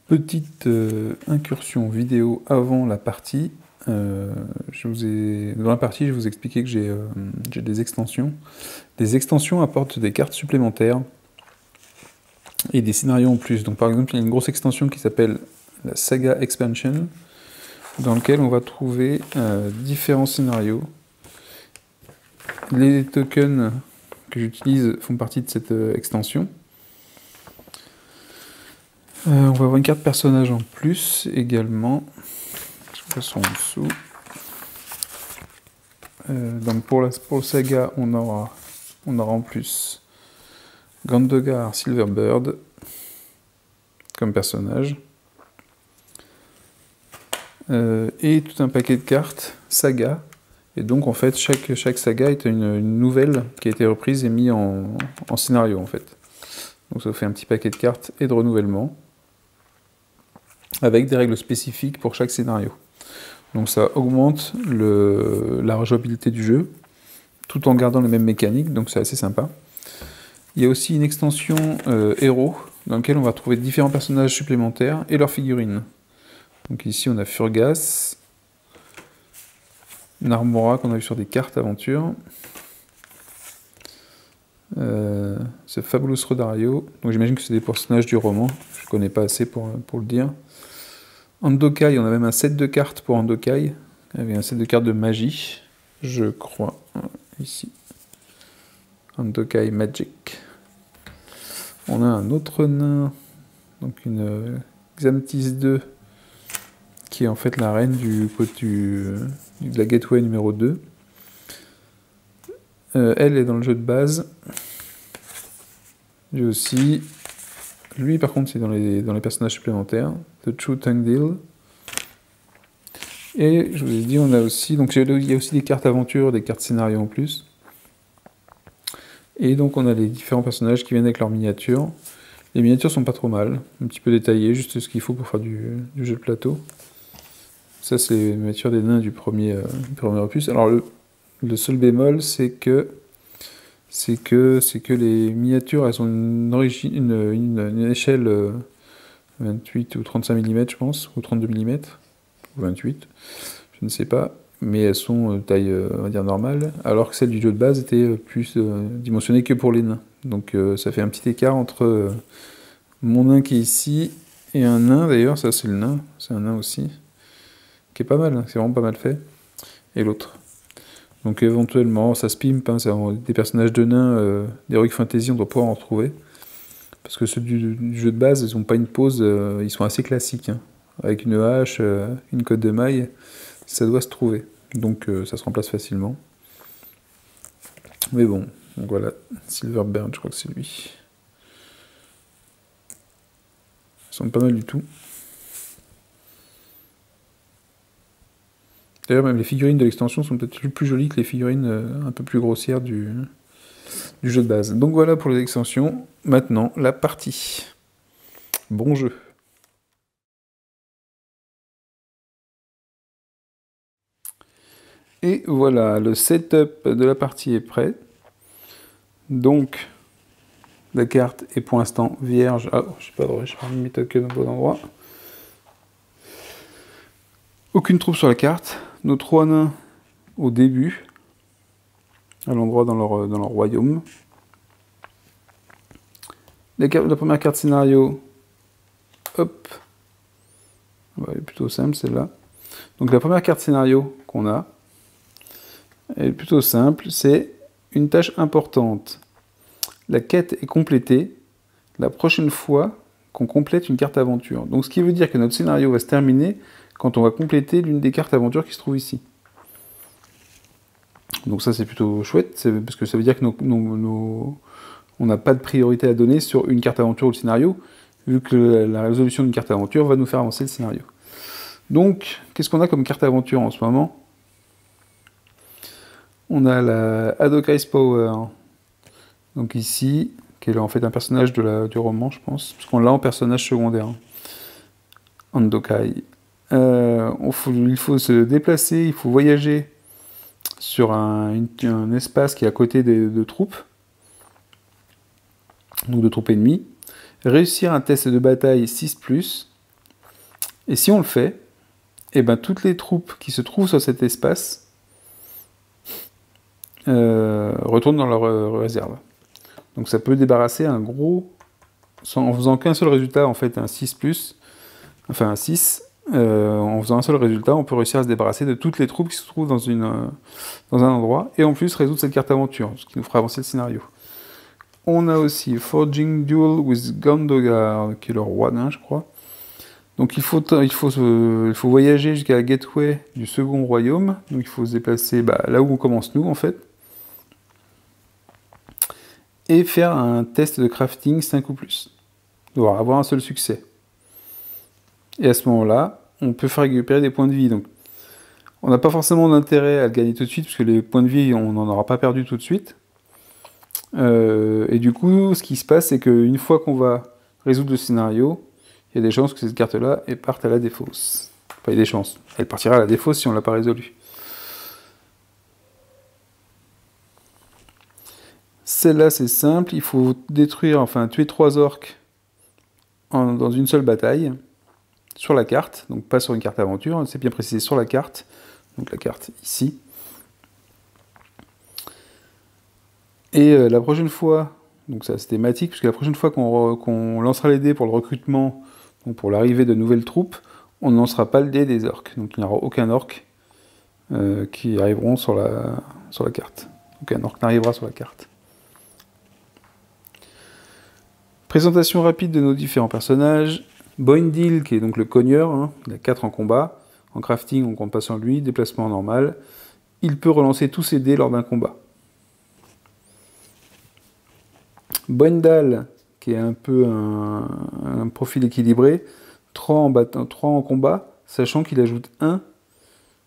Petite incursion vidéo avant la partie. Dans la partie, je vous expliquais que j'ai des extensions. Les extensions apportent des cartes supplémentaires et des scénarios en plus. Donc par exemple, il y a une grosse extension qui s'appelle la Saga Expansion, dans lequel on va trouver différents scénarios. Les tokens que j'utilise font partie de cette extension. On va avoir une carte personnage en plus également. Je passe en dessous. Donc pour le Saga, on aura en plus Gandogar Silverbird comme personnage. Et tout un paquet de cartes Saga. Et donc en fait, chaque saga est une nouvelle qui a été reprise et mise en scénario en fait. Donc ça fait un petit paquet de cartes et de renouvellement, avec des règles spécifiques pour chaque scénario. Donc ça augmente la rejouabilité du jeu, tout en gardant les mêmes mécaniques, donc c'est assez sympa. Il y a aussi une extension héros, dans laquelle on va trouver différents personnages supplémentaires et leurs figurines. Donc ici on a Furgas, Narmora qu'on a vu sur des cartes aventure, c'est Fabulous Rodario, donc j'imagine que c'est des personnages du roman, je ne connais pas assez pour le dire. Andokai, on a même un set de cartes pour Andokai, avec un set de cartes de magie, je crois, ici. Andokai Magic. On a un autre nain, donc une Xamtis 2, qui est en fait la reine de la Gateway numéro 2. Elle est dans le jeu de base. J'ai aussi... Lui, par contre, c'est dans les personnages supplémentaires. The True Tangdil. Et je vous ai dit, on a aussi... Donc, il y a aussi des cartes aventure, des cartes scénario en plus. Et donc, on a les différents personnages qui viennent avec leurs miniatures. Les miniatures sont pas trop mal. Un petit peu détaillées, juste ce qu'il faut pour faire du jeu de plateau. Ça, c'est les miniatures des nains du premier opus. Alors, le seul bémol, c'est que les miniatures, elles ont une échelle 28 ou 35 mm, je pense, ou 32 mm, ou 28, je ne sais pas, mais elles sont taille, on va dire, normale, alors que celle du jeu de base était plus dimensionnée que pour les nains. Donc ça fait un petit écart entre mon nain qui est ici, et un nain, d'ailleurs, ça c'est le nain, c'est un nain aussi, qui est pas mal, c'est vraiment pas mal fait, et l'autre. Donc éventuellement, ça se pimpe, hein, c'est des personnages de nains d'Heroic Fantasy, on doit pouvoir en retrouver. Parce que ceux du jeu de base, ils n'ont pas une pose, ils sont assez classiques. Hein. Avec une hache, une cotte de maille, ça doit se trouver. Donc ça se remplace facilement. Mais bon, donc voilà, Silverbird, je crois que c'est lui. Ils sont pas mal du tout. D'ailleurs, même les figurines de l'extension sont peut-être plus jolies que les figurines un peu plus grossières du jeu de base. Donc voilà pour les extensions. Maintenant, la partie. Bon jeu. Et voilà, le setup de la partie est prêt. Donc, la carte est pour l'instant vierge. Ah, je sais pas, je vais remettre mes tokens au bon endroit. Aucune troupe sur la carte. Nos 3 nains au début, à l'endroit dans leur royaume. La première carte scénario, hop, elle est plutôt simple celle-là. Donc la première carte scénario qu'on a, elle est plutôt simple, c'est une tâche importante. La quête est complétée la prochaine fois qu'on complète une carte aventure. Donc ce qui veut dire que notre scénario va se terminer quand on va compléter l'une des cartes aventure qui se trouve ici. Donc ça c'est plutôt chouette, parce que ça veut dire que on n'a pas de priorité à donner sur une carte aventure ou le scénario, vu que la résolution d'une carte aventure va nous faire avancer le scénario. Donc, qu'est-ce qu'on a comme carte aventure en ce moment? On a la Hadokai's Power, donc ici, qui est en fait un personnage du roman, je pense, parce qu'on l'a en personnage secondaire. Andokai. Il faut se déplacer, il faut voyager sur un espace qui est à côté de troupes, donc de troupes ennemies, réussir un test de bataille 6+, Et si on le fait, et ben toutes les troupes qui se trouvent sur cet espace retournent dans leur réserve. Donc ça peut débarrasser un gros, en faisant qu'un seul résultat, en fait un 6+, enfin un 6, en faisant un seul résultat, on peut réussir à se débarrasser de toutes les troupes qui se trouvent dans un endroit, et en plus résoudre cette carte aventure, ce qui nous fera avancer le scénario. On a aussi Forging Duel with Gandogar, qui est le roi nain, je crois. Donc il faut voyager jusqu'à la gateway du second royaume. Donc il faut se déplacer là où on commence nous, en fait. Et faire un test de crafting 5 ou plus. Il doit avoir un seul succès. Et à ce moment-là, on peut faire récupérer des points de vie. Donc on n'a pas forcément d'intérêt à le gagner tout de suite, parce que les points de vie, on n'en aura pas perdu tout de suite. Et du coup, ce qui se passe, c'est qu'une fois qu'on va résoudre le scénario, il y a des chances que cette carte-là parte à la défausse. Enfin, il y a des chances. Elle partira à la défausse si on ne l'a pas résolue. Celle-là, c'est simple. Il faut tuer 3 orques dans une seule bataille, sur la carte. Donc pas sur une carte aventure, c'est bien précisé sur la carte. Donc la carte ici. Et la prochaine fois, donc ça c'est thématique, parce que la prochaine fois qu'on lancera les dés pour le recrutement, donc pour l'arrivée de nouvelles troupes, on ne lancera pas le dé des orques. Donc il n'y aura aucun orc qui arriveront sur la carte. Aucun orc n'arrivera sur la carte. Présentation rapide de nos différents personnages. Boindil, qui est donc le cogneur, il a 4 en combat. En crafting, on compte pas sur lui. Déplacement normal. Il peut relancer tous ses dés lors d'un combat. Boindal, qui est un peu un profil équilibré. 3 en combat, sachant qu'il ajoute 1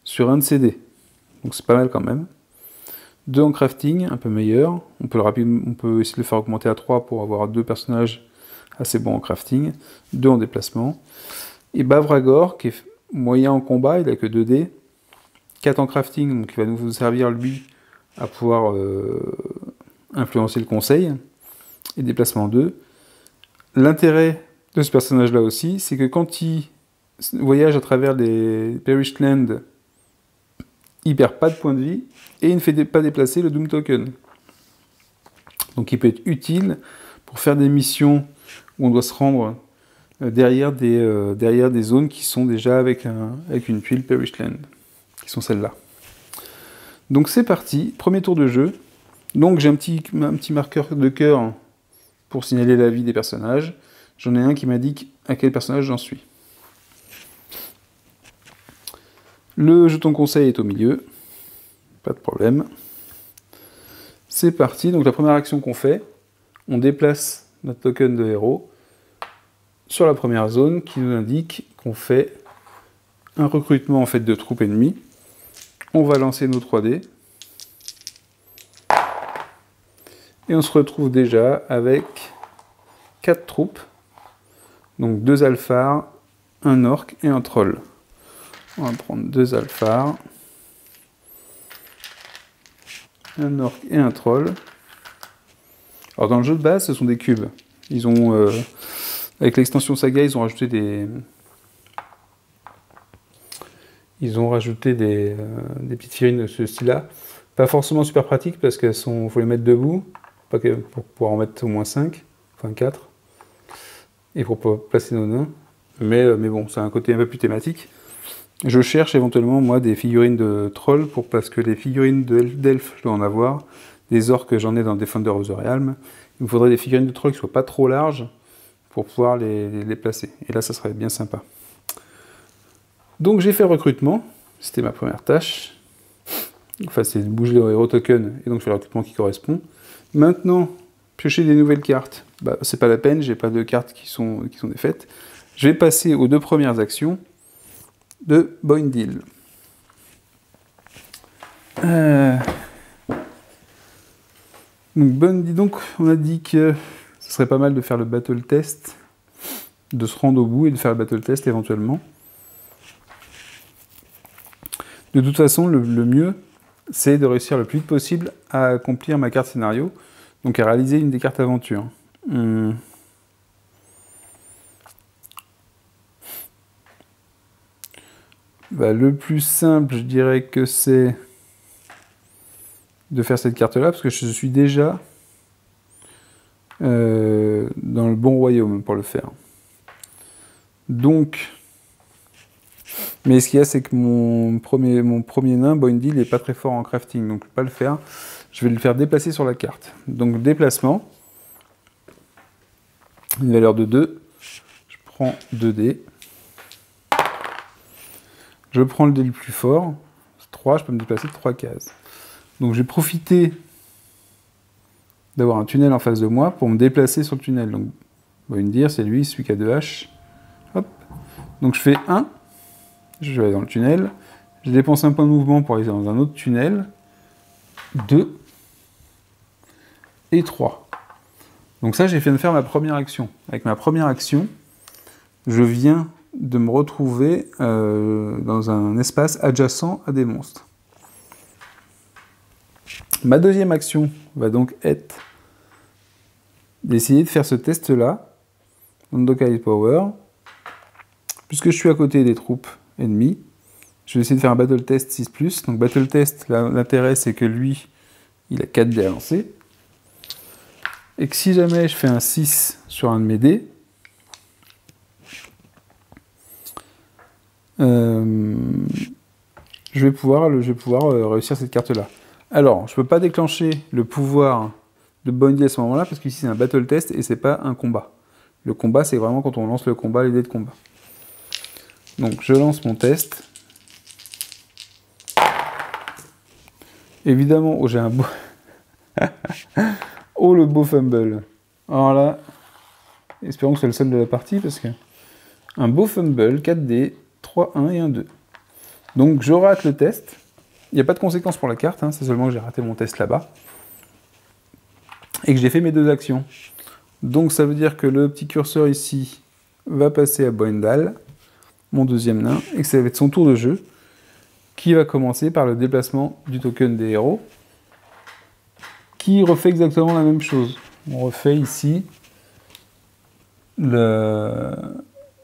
sur un de ses dés. Donc c'est pas mal quand même. 2 en crafting, un peu meilleur. On peut essayer de le faire augmenter à 3 pour avoir 2 personnages assez bons en crafting. 2 en déplacement. Et Bavragor, qui est moyen en combat, il a que 2 dés. 4 en crafting, donc il va nous servir lui à pouvoir influencer le conseil. Et déplacement 2. L'intérêt de ce personnage-là aussi, c'est que quand il voyage à travers les Perished Lands, il perd pas de points de vie et il ne fait pas déplacer le Doom Token. Donc il peut être utile pour faire des missions où on doit se rendre derrière des zones qui sont déjà avec une tuile Perished Land, qui sont celles-là. Donc c'est parti, premier tour de jeu. Donc j'ai un petit marqueur de cœur pour signaler la vie des personnages. J'en ai un qui m'indique à quel personnage j'en suis. Le jeton conseil est au milieu. Pas de problème. C'est parti. Donc la première action qu'on fait, on déplace notre token de héros sur la première zone qui nous indique qu'on fait un recrutement en fait de troupes ennemies. On va lancer nos 3 dés. Et on se retrouve déjà avec 4 troupes. Donc 2 alphars, un orc et un troll. On va prendre 2 alphars, un orc et un troll. Alors dans le jeu de base, ce sont des cubes. Ils ont, avec l'extension Saga, ils ont rajouté des petites figurines de ce style-là. Pas forcément super pratiques parce qu'il faut les mettre debout, pour pouvoir en mettre au moins 5, enfin 4, et pour pouvoir placer nos nains. Mais bon, c'est un côté un peu plus thématique. Je cherche éventuellement, moi, des figurines de trolls, parce que les figurines d'elfes, je dois en avoir. Des orques, j'en ai dans Defender of the Realm. Il me faudrait des figurines de trolls qui ne soient pas trop larges pour pouvoir les placer. Et là, ça serait bien sympa. Donc j'ai fait le recrutement. C'était ma première tâche. Enfin, c'est de bouger le hero token, et donc faire le recrutement qui correspond. Maintenant, piocher des nouvelles cartes. C'est pas la peine, j'ai pas de cartes qui sont défaites. Je vais passer aux 2 premières actions de Boindil. Donc on a dit que ce serait pas mal de faire le battle test, de se rendre au bout et de faire le battle test éventuellement. De toute façon, le mieux, c'est de réussir le plus vite possible à accomplir ma carte scénario, donc à réaliser une des cartes aventure. Bah, le plus simple, je dirais que c'est de faire cette carte-là, parce que je suis déjà dans le bon royaume pour le faire. Donc, mais ce qu'il y a, c'est que mon premier nain, Boindil, n'est pas très fort en crafting, donc je ne vais pas le faire. Je vais le faire déplacer sur la carte. Donc, déplacement, une valeur de 2. Je prends 2 dés. Je prends le dé le plus fort, 3, je peux me déplacer de 3 cases. Donc je vais profiter d'avoir un tunnel en face de moi pour me déplacer sur le tunnel. Donc, Boindir, c'est lui, celui qui a 2 haches. Hop. Donc je fais 1, je vais aller dans le tunnel, je dépense un point de mouvement pour aller dans un autre tunnel, 2 et 3. Donc ça, j'ai fait de faire ma première action. Avec ma première action, je viens de me retrouver dans un espace adjacent à des monstres. Ma deuxième action va donc être d'essayer de faire ce test-là, Hondokai Power. Puisque je suis à côté des troupes ennemies, je vais essayer de faire un Battle Test 6+. Donc Battle Test, l'intérêt c'est que lui, il a 4 dés à lancer. Et que si jamais je fais un 6 sur un de mes dés, je vais pouvoir réussir cette carte-là. Alors, je ne peux pas déclencher le pouvoir de Boindy à ce moment-là, parce qu'ici c'est un Battle Test et c'est pas un combat. Le combat, c'est vraiment quand on lance le combat, les dés de combat. Donc, je lance mon test. Évidemment, oh, j'ai un beau... oh, le beau fumble. Alors là, espérons que c'est le seul de la partie, parce que... Un beau fumble, 4 dés, 3, 1 et 1, 2. Donc, je rate le test. Il n'y a pas de conséquences pour la carte, hein, c'est seulement que j'ai raté mon test là-bas. Et que j'ai fait mes 2 actions. Donc, ça veut dire que le petit curseur ici va passer à Boindal, mon deuxième nain, et que ça va être son tour de jeu, qui va commencer par le déplacement du token des héros, qui refait exactement la même chose. On refait ici le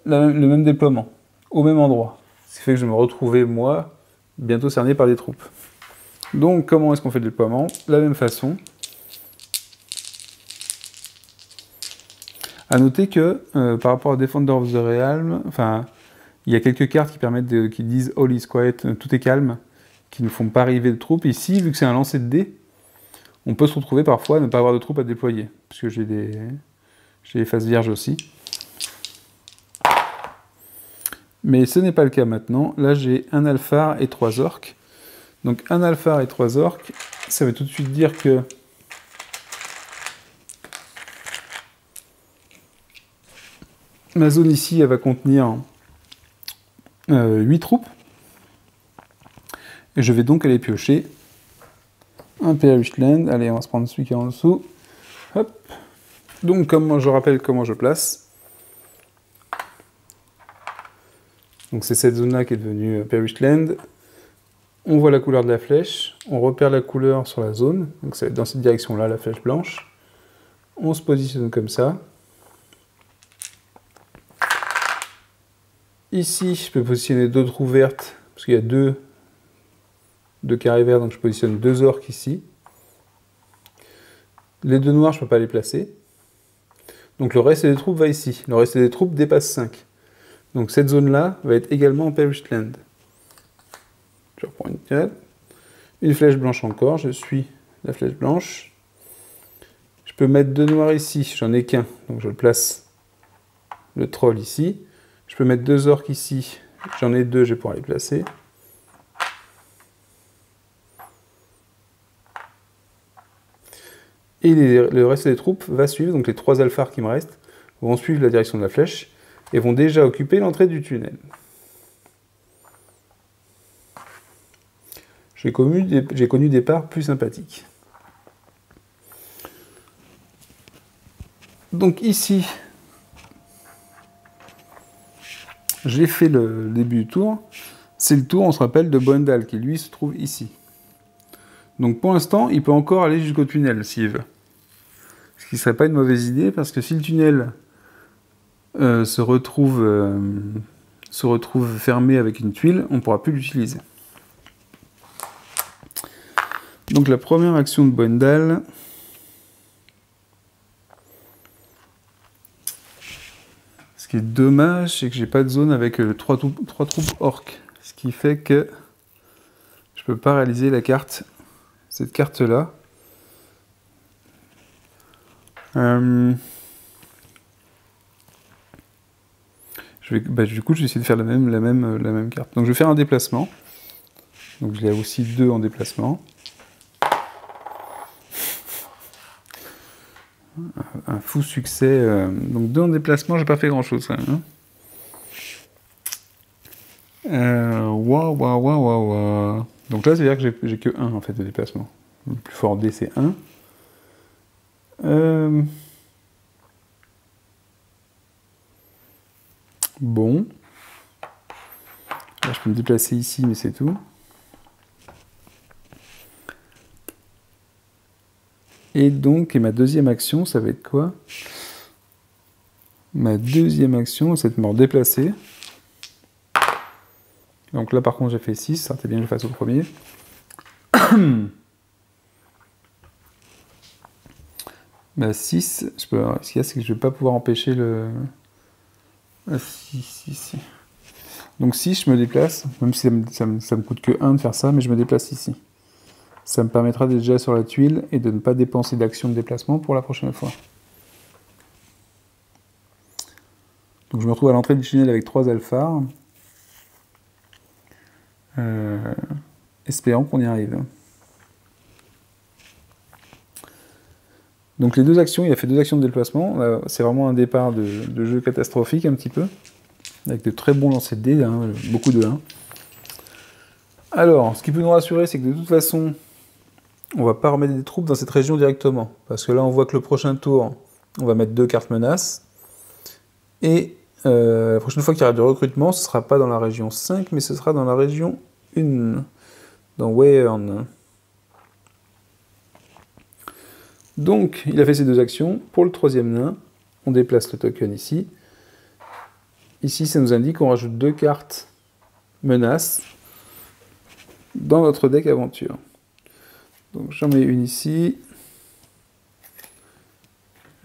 même déploiement, au même endroit. Ce qui fait que je me retrouvais, moi, bientôt cerné par des troupes. Donc, comment est-ce qu'on fait le déploiement? De la même façon. A noter que, par rapport à Defender of the Realm, enfin, il y a quelques cartes qui permettent qui disent All is quiet, tout est calme, qui ne font pas arriver de troupes. Ici, vu que c'est un lancer de dés, on peut se retrouver parfois à ne pas avoir de troupes à déployer, parce que j'ai des faces vierges aussi. Mais ce n'est pas le cas maintenant. Là, j'ai un alphar et 3 orques. Donc, un alphar et 3 orques, ça veut tout de suite dire que ma zone ici, elle va contenir 8 troupes. Et je vais donc aller piocher un Perished Land. Allez, on va se prendre celui qui est en dessous. Hop. Donc, je rappelle comment je place. Donc c'est cette zone-là qui est devenue Perished Land. On voit la couleur de la flèche, on repère la couleur sur la zone, donc ça va être dans cette direction-là, la flèche blanche. On se positionne comme ça. Ici, je peux positionner 2 trous vertes, parce qu'il y a 2 carrés verts, donc je positionne 2 orques ici. Les 2 noirs, je ne peux pas les placer. Donc le reste des troupes va ici. Le reste des troupes dépasse 5. Donc cette zone-là va être également en Perished Land. Je reprends une carte. Une flèche blanche encore, je suis la flèche blanche. Je peux mettre 2 noirs ici, j'en ai qu'un, donc je le place le troll ici. Je peux mettre 2 orques ici, j'en ai 2, je vais pouvoir les placer. Et le reste des troupes va suivre, donc les 3 alphars qui me restent vont suivre la direction de la flèche et vont déjà occuper l'entrée du tunnel. J'ai connu des parts plus sympathiques. Donc ici, j'ai fait le début du tour. C'est le tour, on se rappelle, de Boindal, qui lui se trouve ici. Donc pour l'instant, il peut encore aller jusqu'au tunnel, s'il veut. Ce qui ne serait pas une mauvaise idée, parce que si le tunnel se retrouve se retrouve fermé avec une tuile, on ne pourra plus l'utiliser. Donc la première action de Boendal, ce qui est dommage, c'est que j'ai pas de zone avec 3 troupes orques, ce qui fait que je peux pas réaliser la carte, cette carte-là. Du coup, je vais essayer de faire la même carte. Donc je vais faire un déplacement. Donc je l'ai aussi 2 en déplacement. Un fou succès. Donc 2 en déplacement, j'ai pas fait grand chose quand même. Waouh. Donc là, ça veut dire que j'ai que 1 en fait de déplacement. Le plus fort D c'est 1. Bon. Là, je peux me déplacer ici, mais c'est tout. Et donc, ma deuxième action, ça va être quoi? Ma deuxième action, c'est de me redéplacer. Donc là, par contre, j'ai fait 6, ça c'était bien que je fasse au premier. Bah 6, ce qu'il y a, c'est que je vais pas pouvoir empêcher le... Ah, si. Donc si je me déplace, même si ça me coûte que 1 de faire ça, mais je me déplace ici. Ça me permettra d'être déjà sur la tuile et de ne pas dépenser d'action de déplacement pour la prochaine fois. Donc je me retrouve à l'entrée du tunnel avec 3 alphars. Espérons qu'on y arrive. Donc les 2 actions, il a fait 2 actions de déplacement. C'est vraiment un départ de jeu catastrophique un petit peu. Avec de très bons lancers de dés, hein, beaucoup de 1. Alors, ce qui peut nous rassurer, c'est que de toute façon, on va pas remettre des troupes dans cette région directement. Parce que là, on voit que le prochain tour, on va mettre 2 cartes menaces. Et la prochaine fois qu'il y aura du recrutement, ce ne sera pas dans la région 5, mais ce sera dans la région 1. Dans Weyern. Donc, il a fait ces 2 actions. Pour le 3e nain, on déplace le token ici. Ici, ça nous indique qu'on rajoute 2 cartes menaces dans notre deck aventure. Donc j'en mets une ici.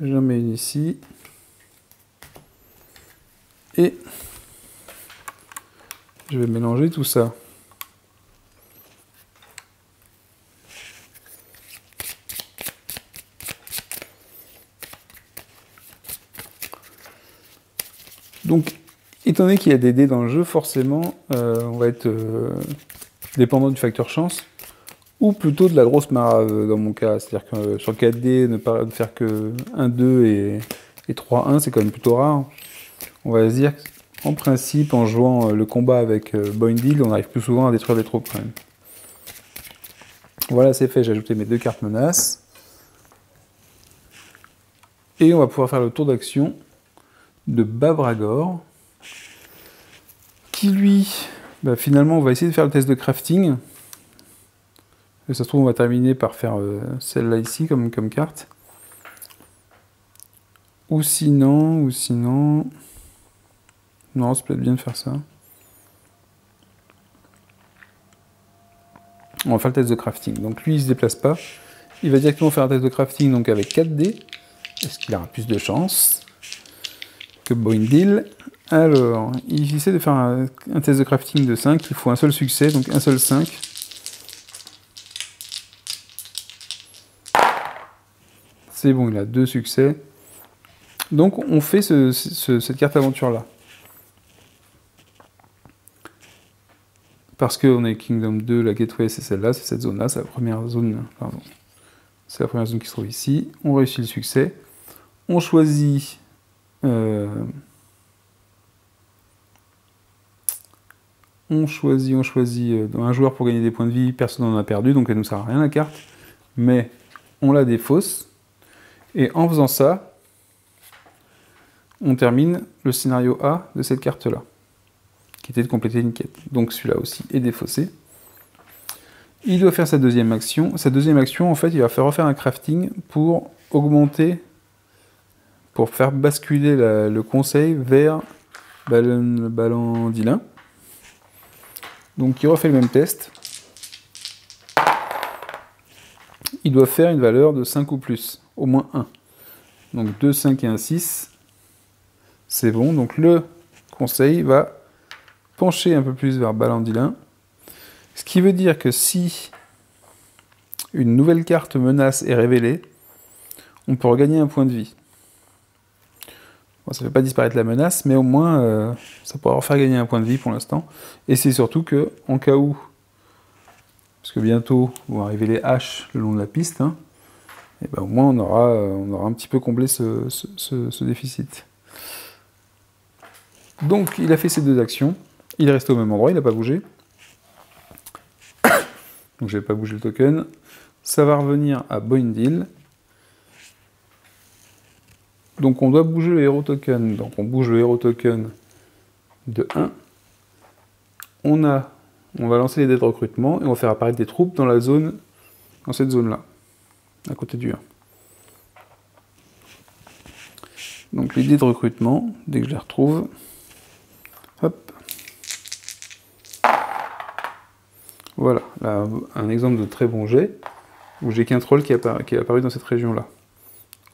J'en mets une ici. Et je vais mélanger tout ça. Donc, étant donné qu'il y a des dés dans le jeu, forcément, on va être dépendant du facteur chance, ou plutôt de la grosse marave dans mon cas. C'est-à-dire que sur 4 dés, ne faire que 1, 2 et 3, 1, c'est quand même plutôt rare. On va se dire qu'en principe, en jouant le combat avec Boendil, on arrive plus souvent à détruire des troupes quand même. Voilà, c'est fait, j'ai ajouté mes 2 cartes menaces. Et on va pouvoir faire le tour d'action de Babragor, qui lui, finalement, on va essayer de faire le test de crafting. Et ça se trouve, on va terminer par faire celle-là ici comme carte. Ou sinon... Non, c'est peut-être bien de faire ça. On va faire le test de crafting. Donc lui, il se déplace pas. Il va directement faire un test de crafting donc avec 4 dés. Est-ce qu'il aura plus de chance que Boendil? Alors, il essaie de faire un test de crafting de 5. Il faut un seul succès, donc un seul 5. C'est bon, il a 2 succès. Donc on fait cette carte aventure-là. Parce qu'on est Kingdom 2, la Gateway, c'est celle-là, c'est cette zone-là, c'est la première zone, pardon. C'est la première zone qui se trouve ici. On réussit le succès. On choisit... un joueur pour gagner des points de vie, personne n'en a perdu, donc elle ne nous sert à rien la carte. Mais on la défausse. Et en faisant ça, on termine le scénario A de cette carte-là, qui était de compléter une quête. Donc celui-là aussi est défaussé. Il doit faire sa deuxième action. Sa deuxième action, en fait, il va faire refaire un crafting pour augmenter, pour faire basculer le conseil vers Balandilin. Donc il refait le même test. Il doit faire une valeur de 5 ou plus, au moins 1. Donc 2, 5 et 1, 6. C'est bon, donc le conseil va pencher un peu plus vers Balandilin. Ce qui veut dire que si une nouvelle carte menace est révélée, on peut regagner un point de vie. Bon, ça ne fait pas disparaître la menace, mais au moins ça pourra refaire gagner un point de vie pour l'instant. Et c'est surtout que, en cas où, parce que bientôt vont arriver les haches le long de la piste, hein, et ben au moins on aura un petit peu comblé ce déficit. Donc il a fait ces deux actions, il est resté au même endroit, il n'a pas bougé. Donc je n'ai pas bougé le token. Ça va revenir à Boindil. Donc on doit bouger le héros token. Donc on bouge le héros token de 1. On va lancer les dés de recrutement et on va faire apparaître des troupes dans cette zone-là, à côté du 1. Donc les dés de recrutement, dès que je les retrouve, hop. Voilà, là, un exemple de très bon jet, où j'ai qu'un troll qui est apparu dans cette région-là.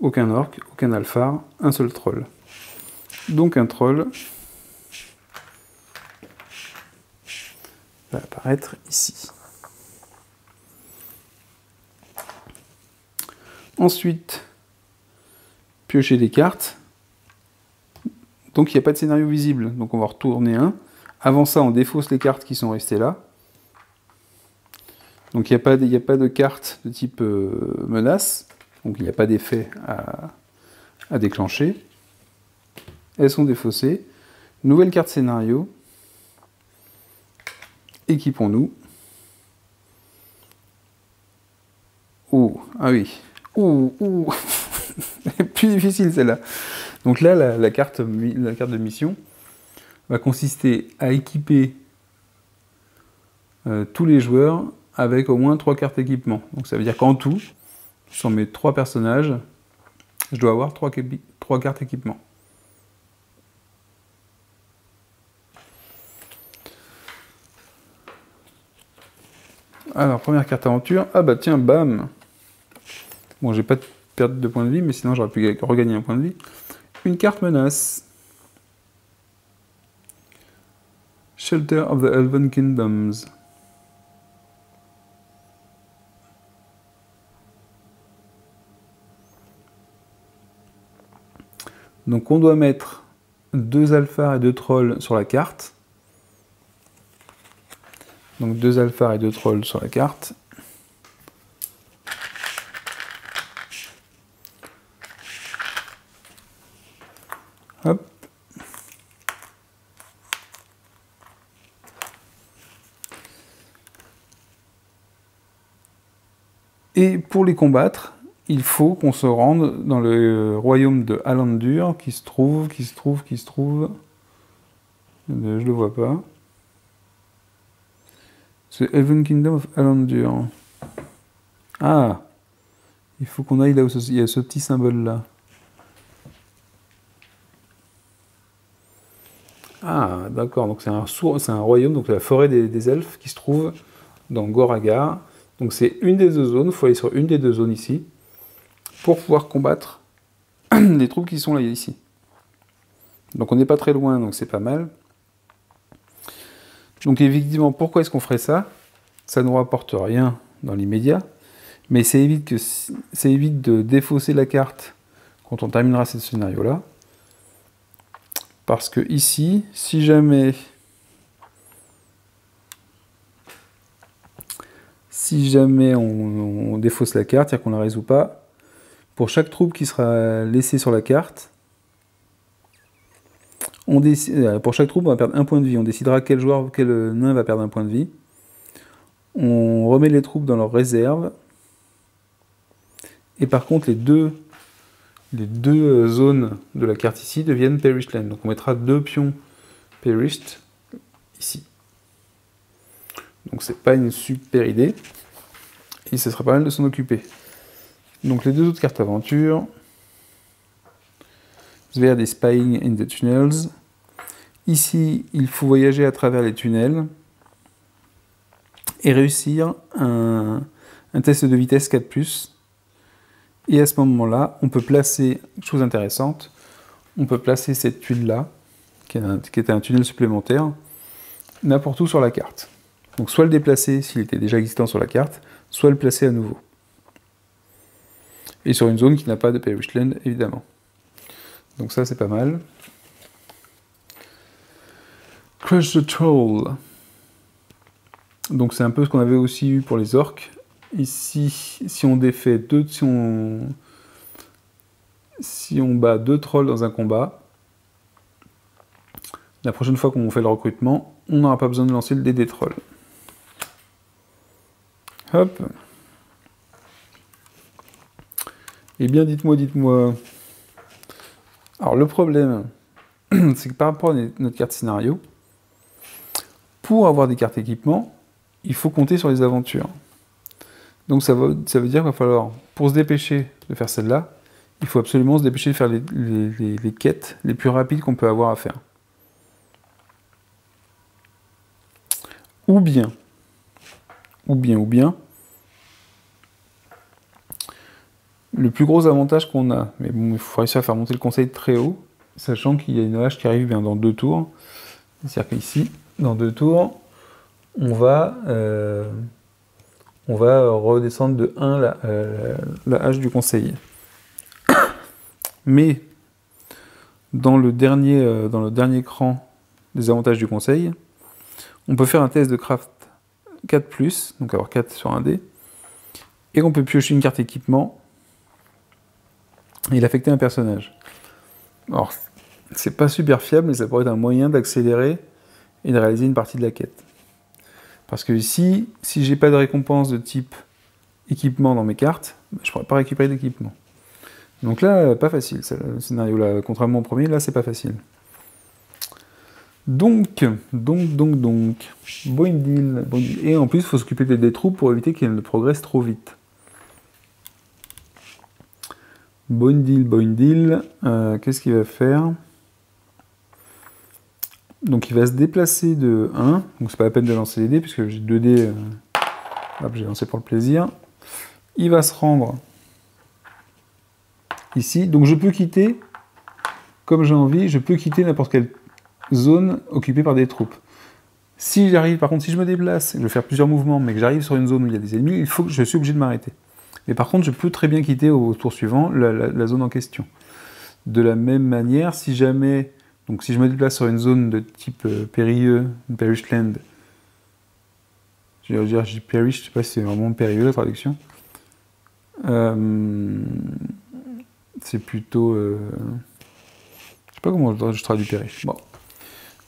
Aucun orc, aucun alphar, un seul troll. Donc un troll va apparaître ici. Ensuite, piocher des cartes. Donc il n'y a pas de scénario visible, donc on va retourner un. Avant ça, on défausse les cartes qui sont restées là. Donc il n'y a pas de carte de type menace, donc il n'y a pas d'effet à déclencher. Elles sont défaussées. Nouvelle carte scénario. Équipons-nous. Oh, ah oui. Ouh. Plus difficile celle-là. Donc là, la carte de mission va consister à équiper tous les joueurs avec au moins 3 cartes équipement. Donc ça veut dire qu'en tout, sur mes 3 personnages, je dois avoir 3 cartes équipement. Alors, première carte aventure. Ah bah tiens, bam. Bon, j'ai pas de perte de points de vie, mais sinon j'aurais pu regagner un point de vie. Une carte menace. Shelter of the Elven Kingdoms. Donc on doit mettre 2 alphars et 2 trolls sur la carte. Donc 2 alphars et 2 trolls sur la carte. Hop. Et pour les combattre, il faut qu'on se rende dans le royaume de Alandur, qui se trouve... Je le vois pas. C'est Elven Kingdom of Alandur. Ah, il faut qu'on aille là où il y a ce petit symbole-là. Ah, d'accord, donc c'est un royaume, donc la forêt des elfes, qui se trouve dans Goragar. Donc c'est une des deux zones, il faut aller sur une des deux zones ici, pour pouvoir combattre les troupes qui sont là ici. Donc on n'est pas très loin, donc c'est pas mal. Donc effectivement, pourquoi est-ce qu'on ferait ça? Ça ne nous rapporte rien dans l'immédiat, mais ça évite de défausser la carte quand on terminera ce scénario-là. Parce que ici, si jamais on défausse la carte, c'est-à-dire qu'on la résout pas, pour chaque troupe qui sera laissée sur la carte, pour chaque troupe, on va perdre un point de vie. On décidera quel nain va perdre un point de vie. On remet les troupes dans leur réserve. Et par contre, les deux zones de la carte ici deviennent Perished Land. Donc on mettra 2 pions Perished ici. Donc c'est pas une super idée. Et ce serait pas mal de s'en occuper. Donc les 2 autres cartes aventure. Sverd et Spying in the Tunnels. Ici, il faut voyager à travers les tunnels et réussir un test de vitesse 4+. Et à ce moment-là, on peut placer, chose intéressante, on peut placer cette tuile-là, qui était un tunnel supplémentaire, n'importe où sur la carte. Donc soit le déplacer s'il était déjà existant sur la carte, soit le placer à nouveau. Et sur une zone qui n'a pas de Perished Land, évidemment. Donc ça, c'est pas mal. Crush the Troll. Donc c'est un peu ce qu'on avait aussi eu pour les orques. Ici, si on défait si on bat 2 trolls dans un combat, la prochaine fois qu'on fait le recrutement, on n'aura pas besoin de lancer le dé des trolls. Hop. Eh bien, dites-moi. Alors, le problème, c'est que par rapport à notre carte scénario, pour avoir des cartes équipement, il faut compter sur les aventures. Donc, ça veut dire qu'il va falloir, pour se dépêcher de faire celle-là, il faut absolument se dépêcher de faire les quêtes les plus rapides qu'on peut avoir à faire. Ou bien, le plus gros avantage qu'on a, mais bon, il faut réussir à faire monter le conseil très haut, sachant qu'il y a une hache qui arrive bien dans 2 tours. C'est-à-dire qu'ici, dans 2 tours, on va redescendre de 1 la hache du conseiller. Mais dans le dernier cran des avantages du conseil, on peut faire un test de craft 4+, donc avoir 4 sur un dé, et on peut piocher une carte équipement et l'affecter à un personnage. Alors, c'est pas super fiable, mais ça pourrait être un moyen d'accélérer et de réaliser une partie de la quête. Parce que ici, si j'ai pas de récompense de type équipement dans mes cartes, je pourrais pas récupérer d'équipement. Donc là, pas facile, le scénario-là. Contrairement au premier, là, c'est pas facile. Donc. Boindil. Et en plus, il faut s'occuper des troupes pour éviter qu'elles ne progressent trop vite. Boindil. Qu'est-ce qu'il va faire? Donc il va se déplacer de 1. Donc c'est pas la peine de lancer les dés, puisque j'ai 2 dés. Hop, j'ai lancé pour le plaisir. Il va se rendre ici. Donc je peux quitter, comme j'ai envie, je peux quitter n'importe quelle zone occupée par des troupes. Si j'arrive, par contre, si je me déplace, je vais faire plusieurs mouvements, mais que j'arrive sur une zone où il y a des ennemis, je suis obligé de m'arrêter. Mais par contre, je peux très bien quitter au tour suivant la zone en question. De la même manière, si jamais, donc si je me déplace sur une zone de type périlleux, une Perished Land, je vais dire, j'ai Perished, je sais pas si c'est vraiment périlleux la traduction. C'est plutôt, je sais pas comment je traduis Perished. Bon.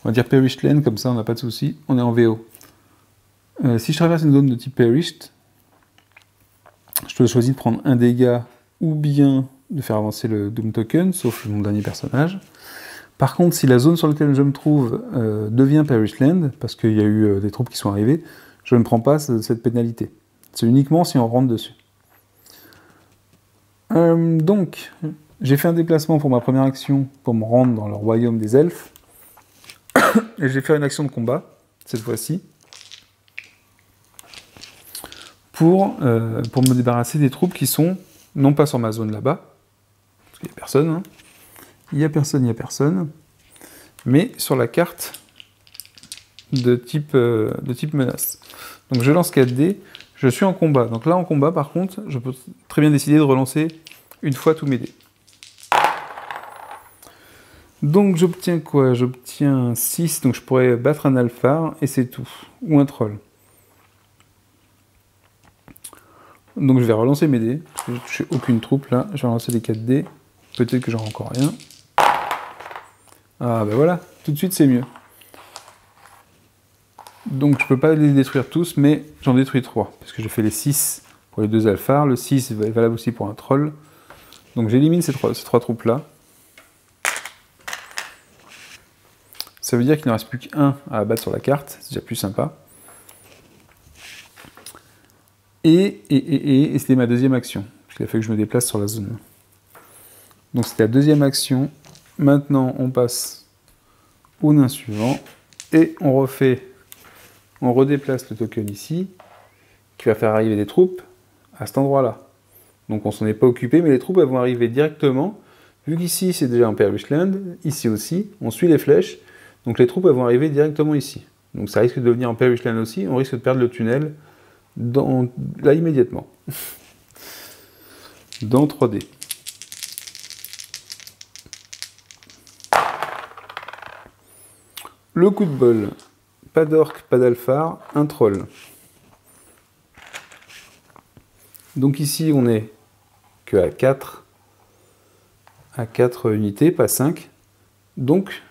On va dire Perished Land, comme ça on n'a pas de souci. On est en VO. Si je traverse une zone de type Perished, je peux choisir de prendre un dégât ou bien de faire avancer le Doom Token, sauf mon dernier personnage. Par contre, si la zone sur laquelle je me trouve devient Perished Land, parce qu'il y a eu des troupes qui sont arrivées, je ne prends pas cette pénalité. C'est uniquement si on rentre dessus. Donc, j'ai fait un déplacement pour ma première action pour me rendre dans le royaume des elfes. Et je vais faire une action de combat, cette fois-ci, pour me débarrasser des troupes qui sont, non pas sur ma zone là-bas, parce qu'il n'y a personne, hein. Il n'y a personne, mais sur la carte de type menace. Donc je lance 4 dés, je suis en combat. Donc là, en combat, par contre, je peux très bien décider de relancer une fois tous mes dés. Donc j'obtiens quoi? J'obtiens 6, donc je pourrais battre un alphar, et c'est tout. Ou un troll. Donc je vais relancer mes dés, parce que je n'ai touché aucune troupe là. Je vais relancer les 4 dés. Peut-être que j'aurai encore rien. Ah ben voilà, tout de suite c'est mieux. Donc je peux pas les détruire tous, mais j'en détruis 3. Parce que j'ai fait les 6 pour les 2 alphars. Le 6 est valable aussi pour un troll. Donc j'élimine ces 3 troupes là. Ça veut dire qu'il ne reste plus qu'un à abattre sur la carte, c'est déjà plus sympa. Et c'était ma deuxième action, puisqu'il a fallu que je me déplace sur la zone. Donc c'était la deuxième action. Maintenant, on passe au nain suivant, et on redéplace le token ici, qui va faire arriver des troupes à cet endroit-là. Donc on s'en est pas occupé, mais les troupes elles vont arriver directement, vu qu'ici c'est déjà Imperius Land, ici aussi, on suit les flèches, donc les troupes elles vont arriver directement ici. Donc ça risque de devenir Imperius Land aussi, on risque de perdre le tunnel là immédiatement. Dans 3D. Le coup de bol. Pas d'orque, pas d'alphar, un troll. Donc ici on est que à 4 unités, pas 5. Donc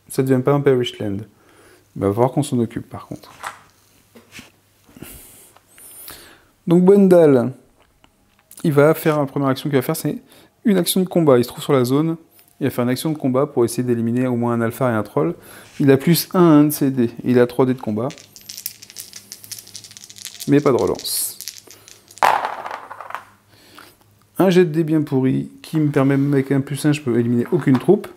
ça ne devient pas un Perish Land. Il va falloir qu'on s'en occupe par contre. Donc Gwendal, il va faire la première action qu'il va faire, c'est une action de combat. Il se trouve sur la zone, il va faire une action de combat pour essayer d'éliminer au moins un alpha et un troll. Il a plus 1 à un de ses dés. Il a 3 dés de combat. Mais pas de relance. Un jet de dés bien pourri qui me permet, avec un plus 1, je peux éliminer aucune troupe.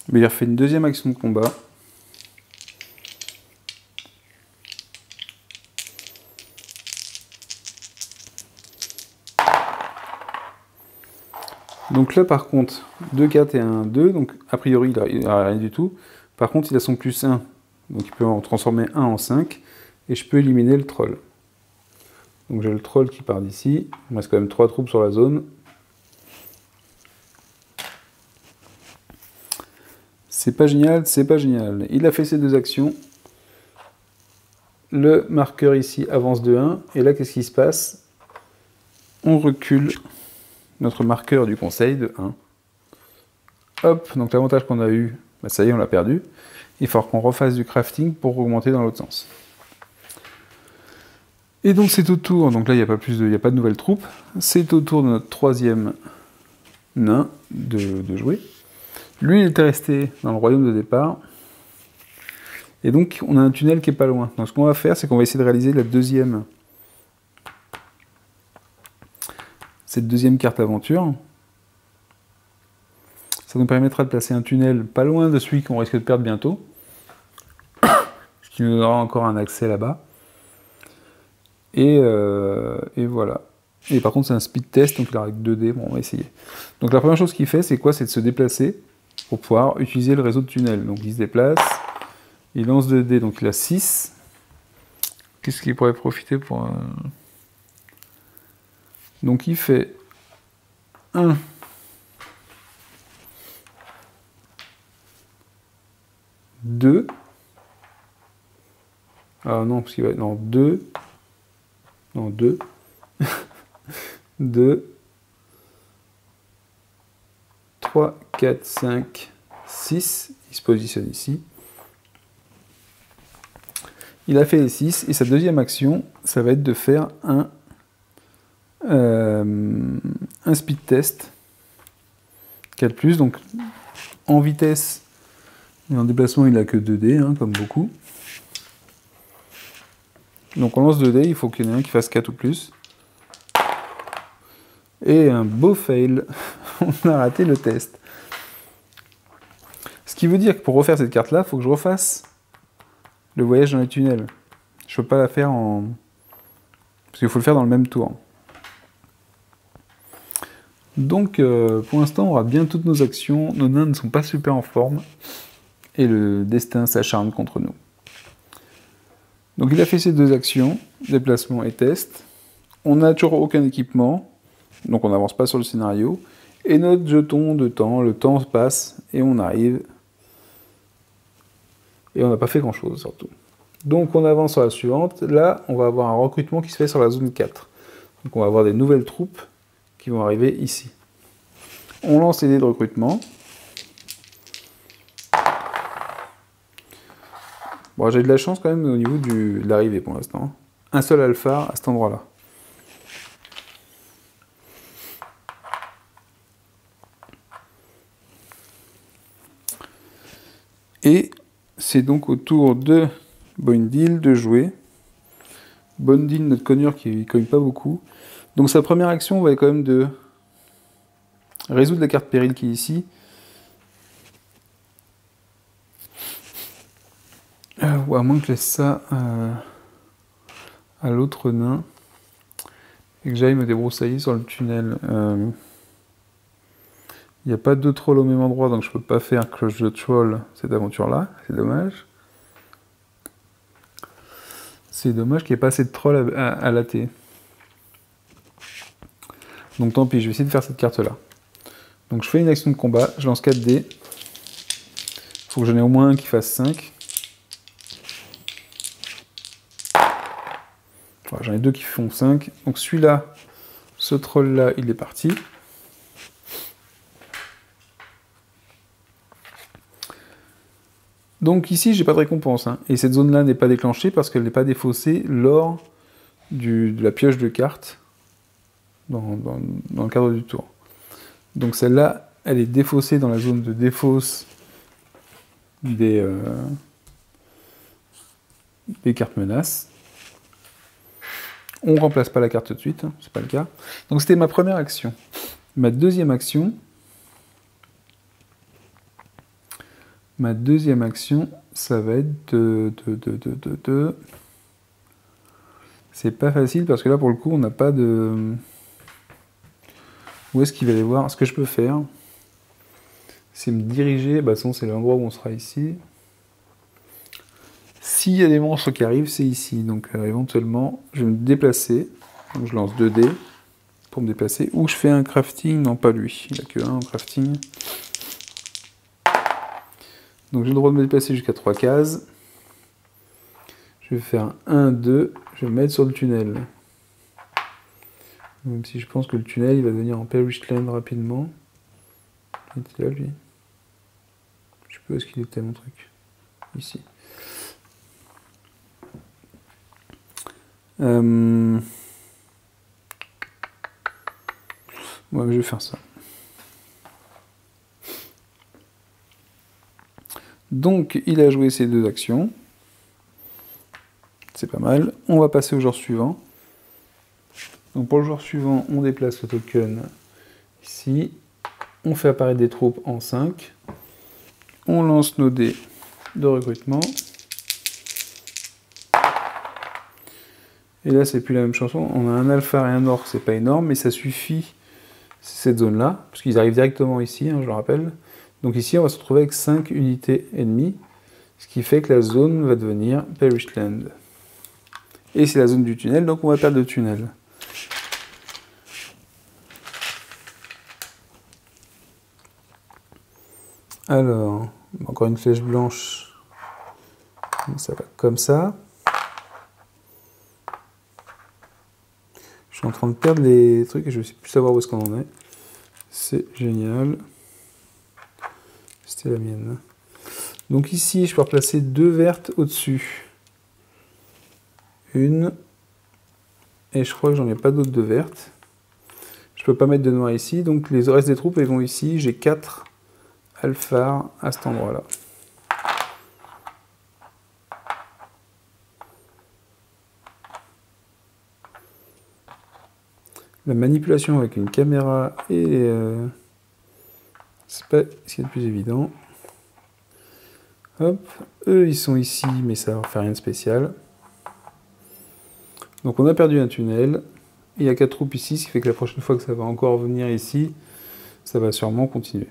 Mais il refait une deuxième action de combat. Donc là par contre, 2, 4 et 1, 2, donc a priori il n'a rien du tout. Par contre il a son plus 1, donc il peut en transformer 1 en 5, et je peux éliminer le troll. Donc j'ai le troll qui part d'ici, il me reste quand même 3 troupes sur la zone. C'est pas génial, c'est pas génial. Il a fait ses deux actions. Le marqueur ici avance de 1, et là qu'est-ce qui se passe? On recule notre marqueur du conseil de 1. Hop, donc l'avantage qu'on a eu, bah ça y est, on l'a perdu. Il faut qu'on refasse du crafting pour augmenter dans l'autre sens. Et donc c'est au tour, donc là il n'y a pas de nouvelles troupes, c'est au tour de notre troisième nain de jouer. Lui il était resté dans le royaume de départ. Et donc on a un tunnel qui est pas loin. Donc ce qu'on va faire, c'est qu'on va essayer de réaliser cette deuxième carte aventure. Ça nous permettra de placer un tunnel pas loin de celui qu'on risque de perdre bientôt. Ce qui nous donnera encore un accès là-bas. Et voilà. Et par contre c'est un speed test, donc il aura 2 dés, bon on va essayer. Donc la première chose qu'il fait, c'est quoi? C'est de se déplacer pour pouvoir utiliser le réseau de tunnels. Donc il se déplace, il lance 2 dés, donc il a 6. Qu'est-ce qu'il pourrait profiter pour... Donc il fait 1, 2. Ah non, parce qu'il va... Non, 2. Non, 2. 2. 3, 4, 5, 6. Il se positionne ici. Il a fait les 6. Et sa deuxième action, ça va être de faire un speed test 4+, donc en vitesse et en déplacement il n'a que 2 dés, hein, comme beaucoup. Donc on lance 2 dés, il faut qu'il y en ait un qui fasse 4 ou plus. Et un beau fail, on a raté le test. Ce qui veut dire que pour refaire cette carte là, il faut que je refasse le voyage dans les tunnels. Je peux pas la faire en... Parce qu'il faut le faire dans le même tour. Donc, pour l'instant, on rate bien toutes nos actions. Nos nains ne sont pas super en forme. Et le destin s'acharne contre nous. Donc, il a fait ses 2 actions, déplacement et test. On n'a toujours aucun équipement. Donc, on n'avance pas sur le scénario. Et notre jeton de temps, le temps passe et on arrive. Et on n'a pas fait grand-chose, surtout. Donc, on avance sur la suivante. Là, on va avoir un recrutement qui se fait sur la zone 4. Donc, on va avoir des nouvelles troupes qui vont arriver ici. On lance les dés de recrutement. Bon, j'ai de la chance quand même au niveau de l'arrivée pour l'instant. Un seul alpha à cet endroit-là. Et c'est donc au tour de Boindil, de jouer. Boindil, notre cogneur qui cogne pas beaucoup. Donc sa première action va être quand même de résoudre la carte péril qui est ici. Ou à moins que je laisse ça à l'autre nain. Et que j'aille me débroussailler sur le tunnel. Il n'y a pas de troll au même endroit, donc je peux pas faire Crush the Troll cette aventure-là. C'est dommage. C'est dommage qu'il n'y ait pas assez de trolls à latter. Donc tant pis, je vais essayer de faire cette carte-là. Donc je fais une action de combat, je lance 4 dés. Il faut que j'en ai au moins un qui fasse 5. Voilà, j'en ai 2 qui font 5. Donc celui-là, ce troll-là, il est parti. Donc ici, j'ai pas de récompense. Hein. Et cette zone-là n'est pas déclenchée parce qu'elle n'est pas défaussée lors de la pioche de cartes dans le cadre du tour. Donc celle-là, elle est défaussée dans la zone de défausse des cartes menaces. On remplace pas la carte tout de suite, hein, c'est pas le cas. Donc c'était ma première action. Ma deuxième action, ça va être de... C'est pas facile parce que là, pour le coup, on n'a pas de... Où est-ce qu'il va y voir? Ce que je peux faire, c'est me diriger... Bah, sinon, c'est l'endroit où on sera ici. S'il y a des monstres qui arrivent, c'est ici. Donc, éventuellement, je vais me déplacer. Donc, je lance 2 dés pour me déplacer. Ou je fais un crafting. Non, pas lui. Il n'y a que un en crafting. Donc j'ai le droit de me déplacer jusqu'à 3 cases. Je vais faire 1, 2, je vais me mettre sur le tunnel. Même si je pense que le tunnel il va devenir en Perished Land rapidement. Il était là lui. Je sais pas où est-ce qu'il était mon truc. Ici. Ouais, mais je vais faire ça. Donc, il a joué ses 2 actions. C'est pas mal. On va passer au joueur suivant. Donc, pour le joueur suivant, on déplace le token ici. On fait apparaître des troupes en 5. On lance nos dés de recrutement. Et là, c'est plus la même chanson. On a un alpha et un orc, c'est pas énorme, mais ça suffit, cette zone-là, parce qu'ils arrivent directement ici, hein, je le rappelle. Donc ici, on va se retrouver avec 5 unités ennemies, ce qui fait que la zone va devenir Perished Land. Et c'est la zone du tunnel, donc on va perdre le tunnel. Alors, encore une flèche blanche, ça va comme ça. Je suis en train de perdre les trucs et je ne sais plus savoir où est-ce qu'on en est. C'est génial. C'était la mienne. Donc ici, je peux replacer 2 vertes au-dessus. Une. Et je crois que j'en ai pas d'autres de vertes. Je peux pas mettre de noir ici. Donc les restes des troupes, elles vont ici. J'ai 4 alphars à cet endroit-là. La manipulation avec une caméra et... c'est pas ce qu'il y a de plus évident. Hop, eux ils sont ici, mais ça leur fait rien de spécial. Donc on a perdu un tunnel. Il y a 4 troupes ici, ce qui fait que la prochaine fois que ça va encore venir ici, ça va sûrement continuer.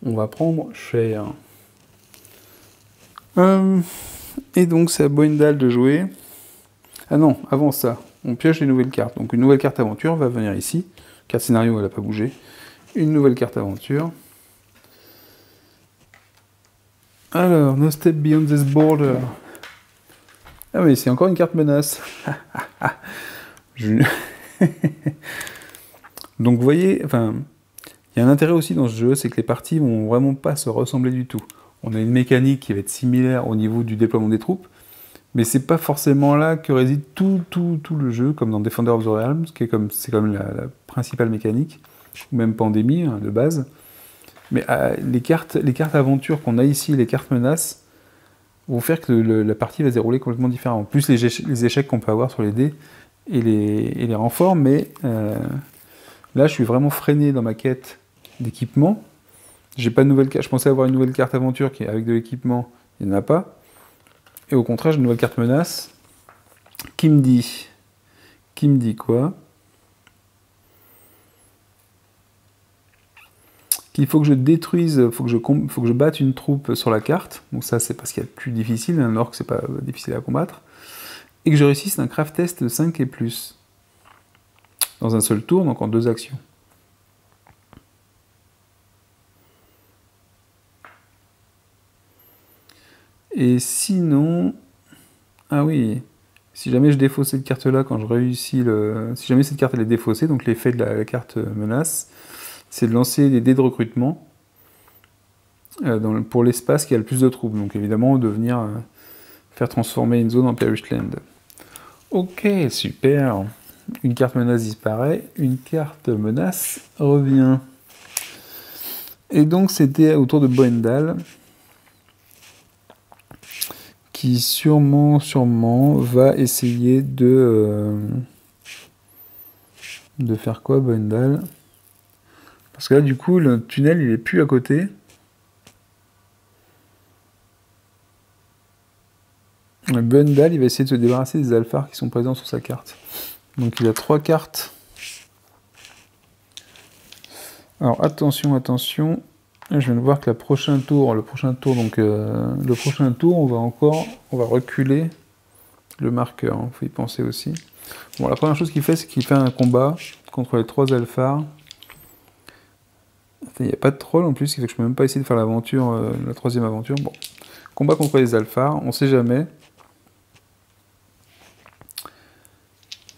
On va prendre cher. Et donc c'est à Boindal de jouer. Ah non, avant ça, on pioche les nouvelles cartes. Donc une nouvelle carte aventure va venir ici. Carte scénario, elle n'a pas bougé. Une nouvelle carte aventure. Alors, no step beyond this border. Ah mais c'est encore une carte menace. Donc vous voyez, enfin, il y a un intérêt aussi dans ce jeu, c'est que les parties vont vraiment pas se ressembler du tout. On a une mécanique qui va être similaire au niveau du déploiement des troupes, mais c'est pas forcément là que réside tout le jeu, comme dans Defender of the Realms, c'est comme la principale mécanique, ou même Pandémie, hein, de base. Mais les cartes aventures qu'on a ici, les cartes menaces, vont faire que la partie va se dérouler complètement différemment. Plus les échecs qu'on peut avoir sur les dés et les renforts, mais là je suis vraiment freiné dans ma quête d'équipement. J'ai pas de nouvelle carte. Je pensais avoir une nouvelle carte aventure qui avec de l'équipement, il n'y en a pas. Et au contraire, j'ai une nouvelle carte menace qui me dit quoi? Qu'il faut que je détruise, faut que je batte une troupe sur la carte. Donc ça, c'est parce qu'il y a de plus difficile. Un orc, c'est pas difficile à combattre. Et que je réussisse un craft test de 5 et plus. Dans un seul tour, donc en 2 actions. Et sinon... Ah oui, si jamais je défausse cette carte-là, quand je réussis le... Si jamais cette carte elle est défaussée, donc l'effet de la carte menace, c'est de lancer des dés de recrutement pour l'espace qui a le plus de troupes. Donc évidemment, de venir faire transformer une zone en Perished Land. Ok, super. Une carte menace disparaît, une carte menace revient. Et donc c'était au tour de Boendal, qui sûrement va essayer de faire quoi, Boendal? Parce que là, du coup, le tunnel, il est plus à côté. Boendal, il va essayer de se débarrasser des alphars qui sont présents sur sa carte. Donc il a 3 cartes. Alors attention, attention. Je viens de voir que le prochain tour, on va reculer le marqueur. Il faut y penser aussi. Bon, la première chose qu'il fait, c'est qu'il fait un combat contre les 3 alphars. Il n'y a pas de troll en plus, ce qui fait que je peux même pas essayer de faire l'aventure, la 3e aventure. Bon, combat contre les alphars, on sait jamais.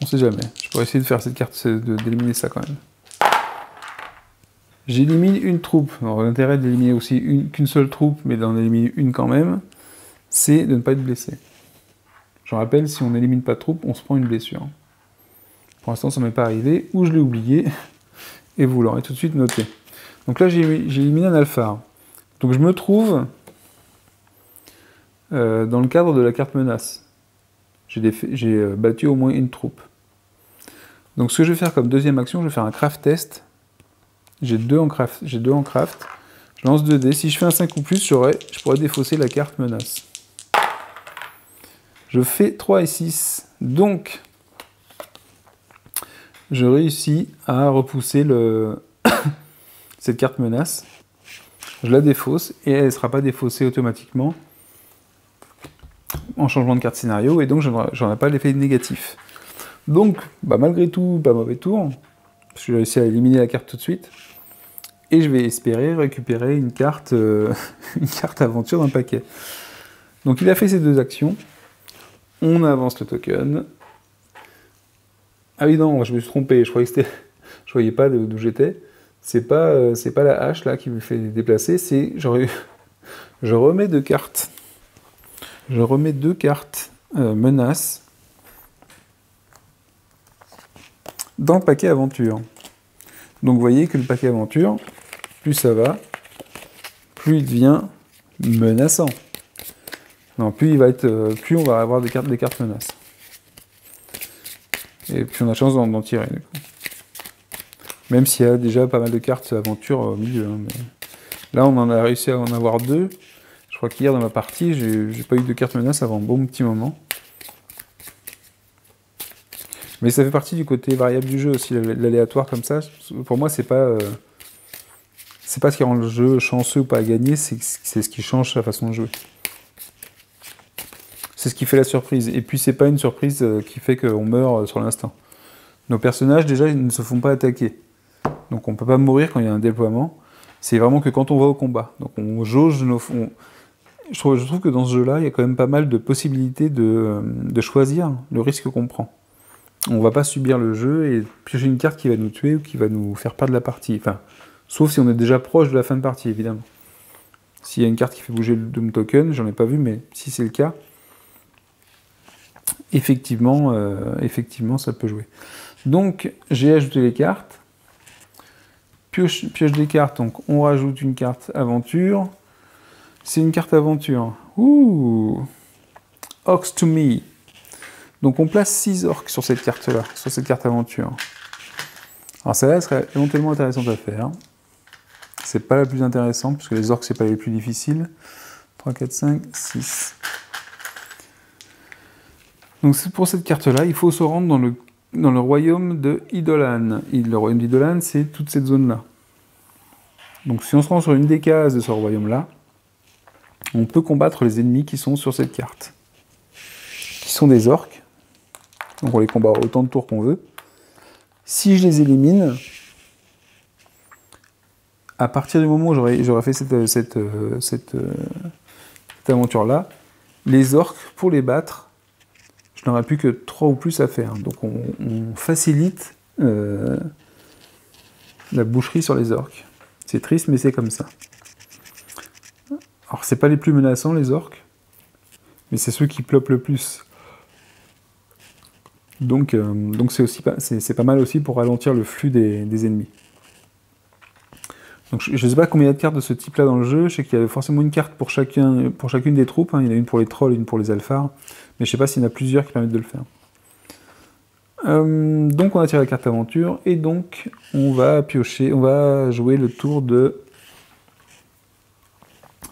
On sait jamais. Je pourrais essayer de faire cette carte, d'éliminer ça quand même. J'élimine une troupe. Alors l'intérêt d'éliminer aussi qu'une seule troupe, mais d'en éliminer une quand même, c'est de ne pas être blessé. Je rappelle, si on n'élimine pas de troupe, on se prend une blessure. Pour l'instant, ça ne m'est pas arrivé, ou je l'ai oublié, et vous l'aurez tout de suite noté. Donc là, j'ai éliminé un alphar. Donc je me trouve dans le cadre de la carte menace. J'ai battu au moins une troupe. Donc ce que je vais faire comme deuxième action, je vais faire un craft test. J'ai 2 en craft. Je lance 2 dés. Si je fais un 5 ou plus, je pourrais défausser la carte menace. Je fais 3 et 6. Donc, je réussis à repousser cette carte menace. Je la défausse et elle ne sera pas défaussée automatiquement en changement de carte scénario. Et donc, j'en ai pas l'effet négatif. Donc, malgré tout, pas mauvais tour. Parce que j'ai réussi à éliminer la carte tout de suite. Et je vais espérer récupérer une carte aventure d'un paquet. Donc il a fait ces 2 actions. On avance le token. Ah oui non, je me suis trompé. Je voyais pas d'où j'étais. C'est pas la hache là qui me fait déplacer. C'est je remets 2 cartes. Je remets 2 cartes menaces dans le paquet aventure. Donc vous voyez que le paquet aventure, plus ça va, plus il devient menaçant. Non, plus on va avoir des cartes menaces. Et plus on a chance d'en tirer. Du coup. Même s'il y a déjà pas mal de cartes aventure au milieu. Hein, mais... Là, on en a réussi à en avoir 2. Je crois qu'hier dans ma partie, j'ai pas eu de cartes menaces avant un bon petit moment. Mais ça fait partie du côté variable du jeu aussi, l'aléatoire comme ça. Pour moi, c'est pas ce qui rend le jeu chanceux ou pas à gagner, c'est ce qui change sa façon de jouer. C'est ce qui fait la surprise. Et puis, c'est pas une surprise qui fait qu'on meurt sur l'instant. Nos personnages, déjà, ils ne se font pas attaquer. Donc, on peut pas mourir quand il y a un déploiement. C'est vraiment que quand on va au combat. Donc, on jauge nos... Je trouve que dans ce jeu-là, il y a quand même pas mal de possibilités de choisir le risque qu'on prend. On va pas subir le jeu et piocher une carte qui va nous tuer ou qui va nous faire perdre la partie. Enfin, sauf si on est déjà proche de la fin de partie, évidemment. S'il y a une carte qui fait bouger le Doom Token, j'en ai pas vu, mais si c'est le cas, effectivement, ça peut jouer. Donc, j'ai ajouté les cartes. Pioche des cartes, donc on rajoute une carte aventure. C'est une carte aventure. Ouh. Orcs to me. Donc on place 6 orques sur cette carte-là, sur cette carte aventure. Alors celle-là serait éventuellement intéressante à faire. C'est pas la plus intéressante, parce que les orques, c'est pas les plus difficiles. 3, 4, 5, 6. Donc pour cette carte-là, il faut se rendre dans le royaume de Idolan. Le royaume d'Idolan, c'est toute cette zone-là. Donc si on se rend sur une des cases de ce royaume-là, on peut combattre les ennemis qui sont sur cette carte. Qui sont des orques. Donc on les combat autant de tours qu'on veut. Si je les élimine, à partir du moment où j'aurais fait cette aventure-là, les orques, pour les battre, je n'aurai plus que 3 ou plus à faire. Donc on facilite la boucherie sur les orques. C'est triste, mais c'est comme ça. Alors c'est pas les plus menaçants, les orques, mais c'est ceux qui plopent le plus. Donc c'est pas mal aussi pour ralentir le flux des ennemis. Donc je ne sais pas combien il y a de cartes de ce type-là dans le jeu. Je sais qu'il y a forcément une carte pour chacune des troupes. Hein. Il y en a une pour les trolls et une pour les alphares. Mais je ne sais pas s'il y en a plusieurs qui permettent de le faire. Donc on a tiré la carte aventure. Et donc on va piocher, on va jouer le tour de...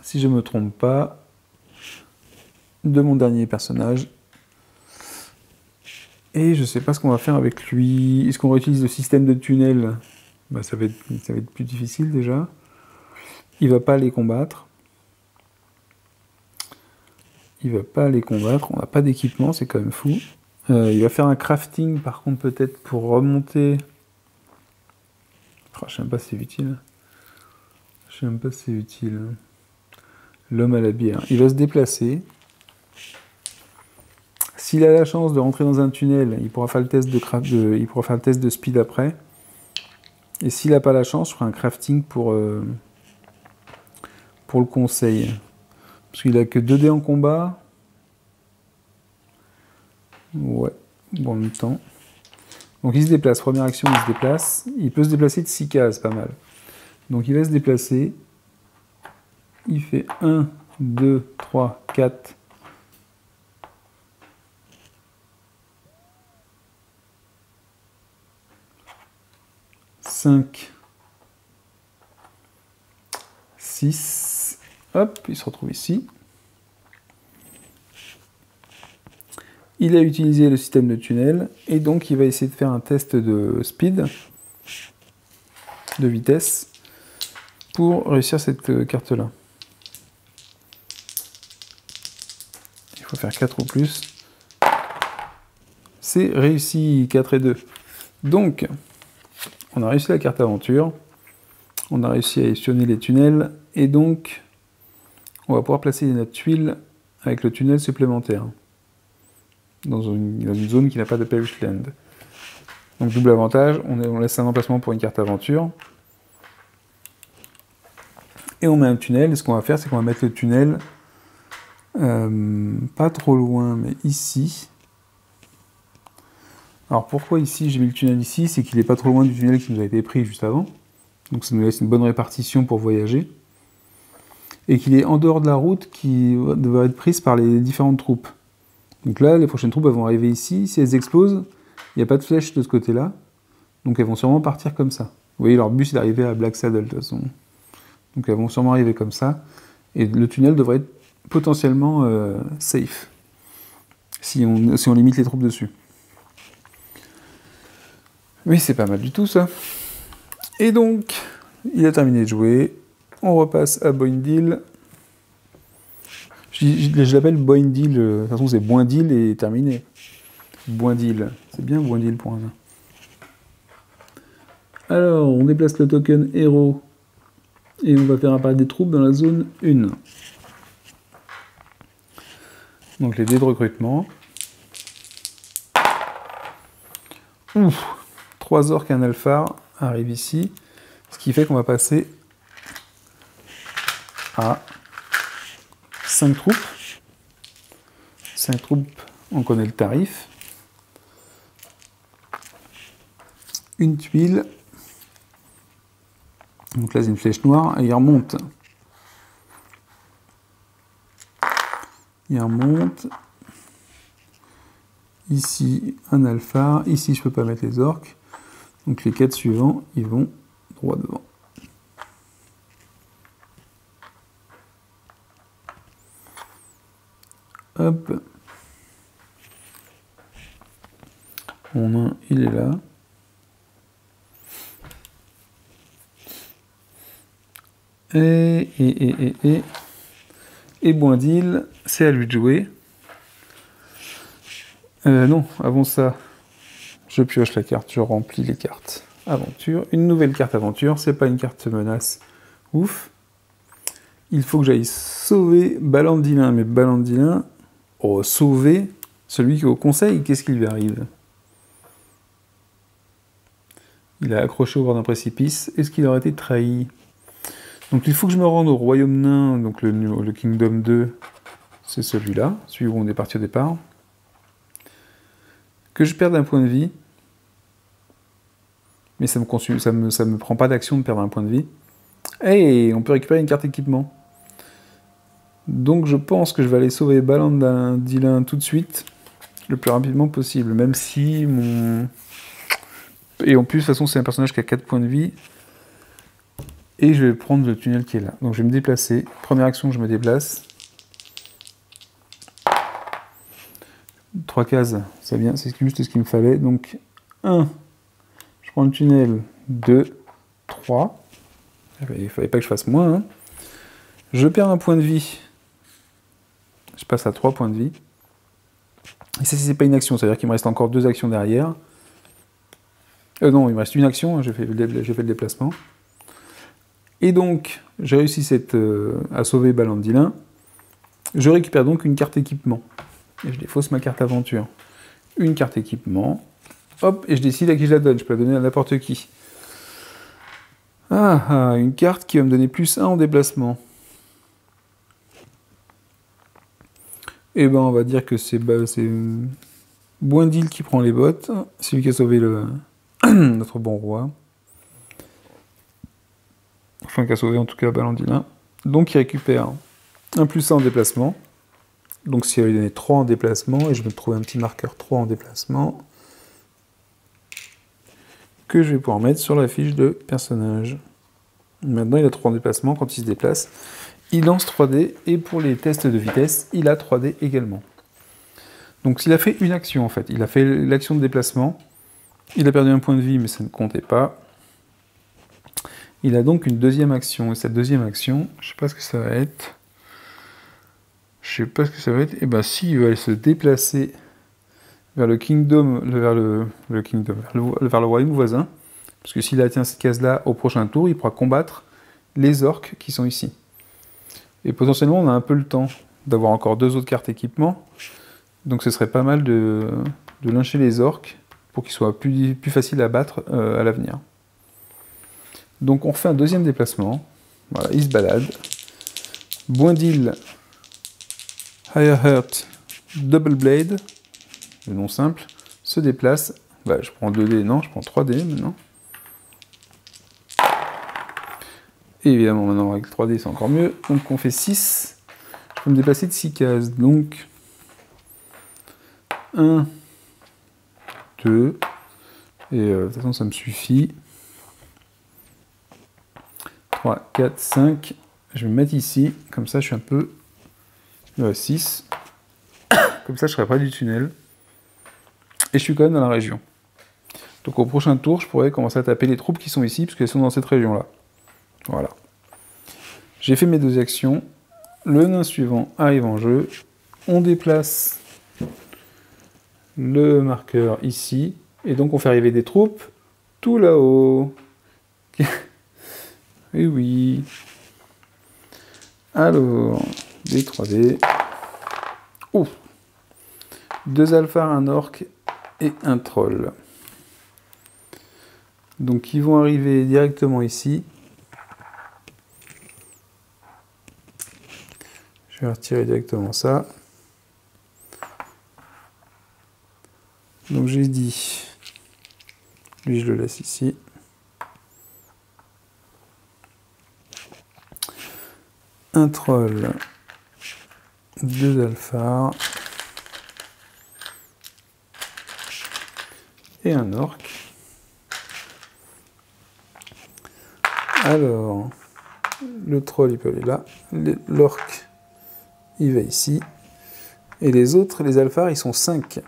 Si je ne me trompe pas, de mon dernier personnage. Et je ne sais pas ce qu'on va faire avec lui. Est-ce qu'on réutilise le système de tunnel ? Bah, ça va être plus difficile déjà. Il va pas les combattre. On n'a pas d'équipement, c'est quand même fou. Il va faire un crafting par contre peut-être pour remonter. Oh, je sais même pas si c'est utile. L'homme à la bière. Il va se déplacer. S'il a la chance de rentrer dans un tunnel, il pourra faire le test de speed après. Et s'il n'a pas la chance, je ferai un crafting pour le conseil. Parce qu'il a que 2 dés en combat. Ouais, bon, en même temps. Donc il se déplace, première action, il se déplace. Il peut se déplacer de 6 cases, pas mal. Donc il va se déplacer. Il fait 1, 2, 3, 4. 5, 6, hop, il se retrouve ici. Il a utilisé le système de tunnel, et donc il va essayer de faire un test de speed, de vitesse, pour réussir cette carte-là. Il faut faire 4 ou plus. C'est réussi, 4 et 2. Donc, on a réussi la carte aventure, on a réussi à espionner les tunnels, et donc on va pouvoir placer notre tuile avec le tunnel supplémentaire dans une zone qui n'a pas de Perish Land. Donc double avantage, on laisse un emplacement pour une carte aventure, et on met un tunnel, et ce qu'on va faire, c'est qu'on va mettre le tunnel pas trop loin, mais ici. Alors pourquoi ici j'ai mis le tunnel ici? C'est qu'il n'est pas trop loin du tunnel qui nous a été pris juste avant. Donc ça nous laisse une bonne répartition pour voyager. Et qu'il est en dehors de la route qui va être prise par les différentes troupes. Donc là, les prochaines troupes elles vont arriver ici. Si elles explosent, il n'y a pas de flèche de ce côté-là. Donc elles vont sûrement partir comme ça. Vous voyez, leur bus est arrivé à Black Saddle de toute façon. Donc elles vont sûrement arriver comme ça. Et le tunnel devrait être potentiellement safe. Si on limite les troupes dessus. Oui, c'est pas mal du tout, ça. Et donc, il a terminé de jouer. On repasse à Boindil. Je l'appelle Boindil. De toute façon, c'est Boindil et terminé. Boindil. C'est bien Boindil pour un. Alors, on déplace le token héros. Et on va faire apparaître des troupes dans la zone 1. Donc, les dés de recrutement. Ouf! 3 orques et un alphar arrivent ici, ce qui fait qu'on va passer à 5 troupes. 5 troupes, on connaît le tarif. Une tuile. Donc là, c'est une flèche noire, et il remonte. Il remonte. Ici, un alpha. Ici, je peux pas mettre les orques. Donc les 4 suivants, ils vont droit devant. Hop. Mon nain, il est là. Et Boindil, c'est à lui de jouer. Non, avant ça, je pioche la carte, je remplis les cartes. Aventure, une nouvelle carte aventure, c'est pas une carte menace. Ouf. Il faut que j'aille sauver Balandilin, mais Balandilin, oh, sauver celui qui est au conseil, qu'est-ce qui lui arrive? Il a accroché au bord d'un précipice, est-ce qu'il aurait été trahi? Donc il faut que je me rende au royaume nain, donc le Kingdom 2, c'est celui-là, celui où on est parti au départ. Que je perde un point de vie, mais ça me prend pas d'action de perdre un point de vie. Et on peut récupérer une carte équipement. Donc je pense que je vais aller sauver Balandilin tout de suite, le plus rapidement possible, même si mon... Et en plus, de toute façon, c'est un personnage qui a 4 points de vie. Et je vais prendre le tunnel qui est là. Donc je vais me déplacer. Première action, je me déplace. 3 cases, c'est bien, c'est juste ce qu'il me fallait. Donc 1, je prends le tunnel. 2, 3. Il fallait pas que je fasse moins. Hein. Je perds un point de vie. Je passe à 3 points de vie. Et ça, c'est pas une action, c'est-à-dire qu'il me reste encore 2 actions derrière. Non, il me reste une action, hein, j'ai fait le déplacement. Et donc, j'ai réussi à sauver Balandilin. Je récupère donc une carte équipement. Et je défausse ma carte aventure. Une carte équipement. Hop, et je décide à qui je la donne. Je peux la donner à n'importe qui. Une carte qui va me donner +1 en déplacement. Et ben, on va dire que c'est Boindil qui prend les bottes. C'est lui qui a sauvé notre bon roi. Enfin, qui a sauvé en tout cas Balandilin. Donc, il récupère un +1 en déplacement. Donc, si elle lui donnait 3 en déplacement, et je vais trouver un petit marqueur 3 en déplacement, que je vais pouvoir mettre sur la fiche de personnage. Maintenant, il a 3 en déplacement quand il se déplace. Il lance 3D, et pour les tests de vitesse, il a 3D également. Donc, s'il a fait une action, en fait, il a fait l'action de déplacement, il a perdu un point de vie, mais ça ne comptait pas. Il a donc une deuxième action, et cette deuxième action, je ne sais pas ce que ça va être. Et ben si, il va se déplacer vers le Kingdom, vers le royaume voisin, parce que s'il atteint cette case-là au prochain tour, il pourra combattre les orques qui sont ici. Et potentiellement, on a un peu le temps d'avoir encore 2 autres cartes équipement, donc ce serait pas mal de lyncher les orques pour qu'ils soient plus faciles à battre à l'avenir. Donc on fait un deuxième déplacement, voilà, il se balade. Boindil, Hireheart, Double Blade, le nom simple, se déplace. Bah, je prends 2D, non, je prends 3D maintenant. Et évidemment, maintenant avec 3D, c'est encore mieux. Donc on fait 6. Je peux me déplacer de 6 cases. Donc 1, 2, et de toute façon, ça me suffit. 3, 4, 5. Je vais me mettre ici, comme ça je suis un peu... 6. Comme ça je serai près du tunnel. Et je suis quand même dans la région. Donc au prochain tour, je pourrais commencer à taper les troupes qui sont ici, parce qu'elles sont dans cette région-là. Voilà. J'ai fait mes 2 actions. Le nain suivant arrive en jeu. On déplace le marqueur ici. Et donc on fait arriver des troupes tout là-haut. Et oui. Alors, des 3D. Oh, 2 alphas, un orc et un troll. Donc ils vont arriver directement ici. Je vais retirer directement ça. Donc j'ai dit, lui je le laisse ici. Un troll 2 alphars. Et un orc. Alors, le troll, il peut aller là. L'orc, il va ici. Et les autres, les alphars, ils sont 5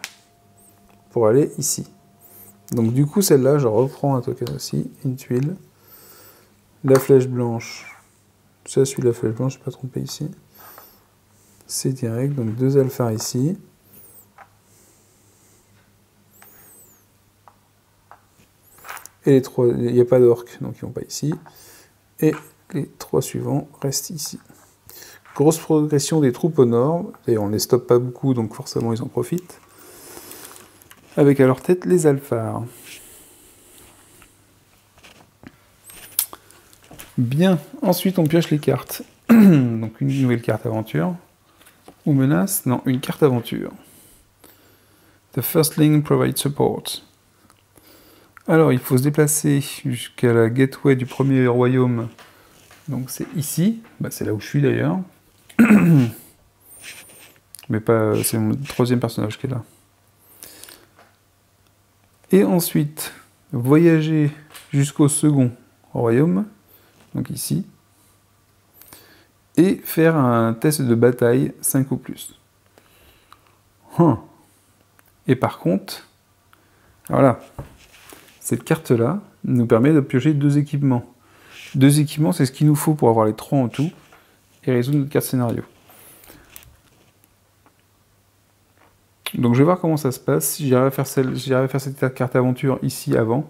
pour aller ici. Donc du coup, celle-là, je reprends un token aussi, une tuile. La flèche blanche, ça suit la flèche blanche, je ne vais pas tromper ici. C'est direct, donc 2 alphars ici. Et les 3, il n'y a pas d'orc, donc ils ne vont pas ici. Et les 3 suivants restent ici. Grosse progression des troupes au nord. D'ailleurs, on ne les stoppe pas beaucoup, donc forcément, ils en profitent. Avec à leur tête les alphars. Bien. Ensuite, on pioche les cartes. Donc, une nouvelle carte aventure. Ou menace. Non, une carte aventure. The Firstling provides support. Alors, il faut se déplacer jusqu'à la gateway du premier royaume. Donc, c'est ici. Bah, c'est là où je suis, d'ailleurs. Mais pas... c'est mon 3e personnage qui est là. Et ensuite, voyager jusqu'au second royaume. Donc ici. Et faire un test de bataille 5 ou plus. Et par contre... Voilà. Cette carte-là nous permet de piocher 2 équipements. 2 équipements, c'est ce qu'il nous faut pour avoir les 3 en tout et résoudre notre carte scénario. Donc je vais voir comment ça se passe. Si j'arrive à faire cette carte aventure ici avant.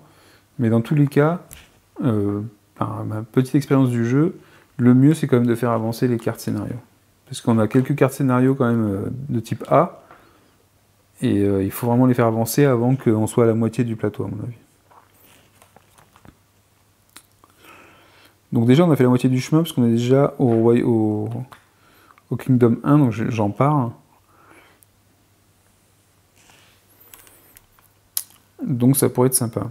Mais dans tous les cas, par ma petite expérience du jeu, le mieux c'est quand même de faire avancer les cartes scénario. Parce qu'on a quelques cartes scénario quand même de type A. Et il faut vraiment les faire avancer avant qu'on soit à la moitié du plateau, à mon avis. Donc déjà, on a fait la moitié du chemin, parce qu'on est déjà au Kingdom 1, donc j'en pars. Donc ça pourrait être sympa.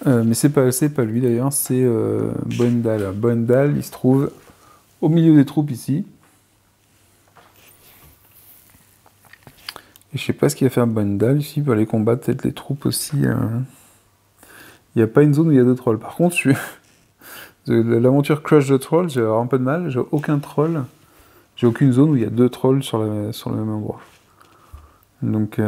Mais c'est pas lui d'ailleurs, c'est Boendal. Boendal, il se trouve au milieu des troupes ici. Et je sais pas ce qu'il va faire Boendal ici, il peut aller combattre peut-être les troupes aussi. Il n'y a pas une zone où il y a 2 trolls. Par contre, l'aventure Crush the Troll, j'ai un peu de mal, j'ai aucun troll. J'ai aucune zone où il y a 2 trolls sur le même endroit. Donc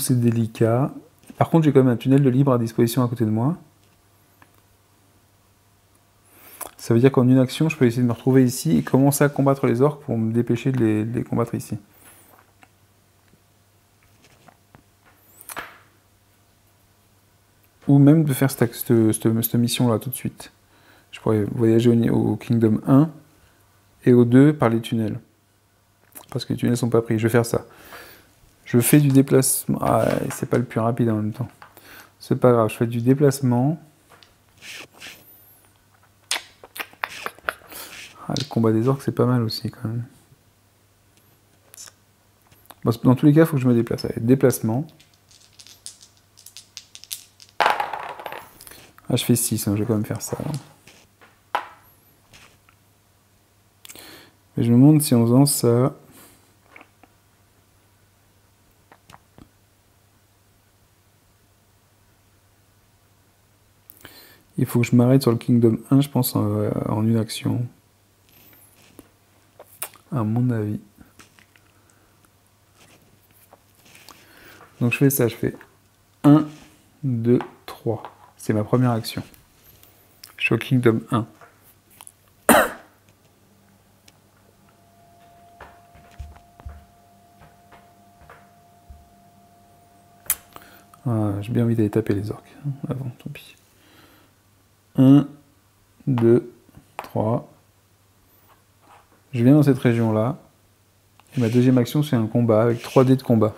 c'est délicat. Par contre, j'ai quand même un tunnel de libre à disposition à côté de moi. Ça veut dire qu'en une action, je peux essayer de me retrouver ici et commencer à combattre les orques pour me dépêcher de les combattre ici. Ou même de faire cette mission-là tout de suite. Je pourrais voyager au Kingdom 1 et au 2 par les tunnels. Parce que les tunnels sont pas pris. Je vais faire ça. Je fais du déplacement. Ah, c'est pas le plus rapide en même temps. C'est pas grave, je fais du déplacement. Ah, le combat des orques, c'est pas mal aussi, quand même. Bon, dans tous les cas, il faut que je me déplace. Allez, déplacement. Ah, je fais 6, hein, je vais quand même faire ça. Mais je me demande si en faisant ça... Il faut que je m'arrête sur le Kingdom 1, je pense, en une action. À mon avis. Donc je fais ça, je fais 1, 2, 3. C'est ma première action. Je suis au Kingdom 1. Ah, j'ai bien envie d'aller taper les orques. Avant, tant pis. 1, 2, 3. Je viens dans cette région-là. Et ma deuxième action, c'est un combat avec 3 dés de combat.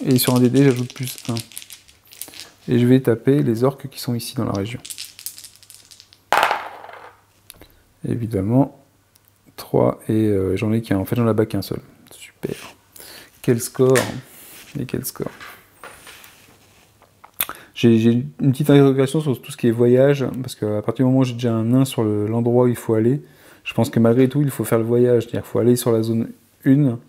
Et sur un dé, j'ajoute plus 1. Et je vais taper les orques qui sont ici dans la région. Évidemment, 3 et j'en ai qu'un. En fait, j'en ai pas qu'un seul. Super. Quel score! Et quel score! J'ai une petite interrogation sur tout ce qui est voyage, parce qu'à partir du moment où j'ai déjà un nain sur l'endroit où il faut aller, je pense que malgré tout, il faut faire le voyage. C'est-à-dire qu'il faut aller sur la zone 1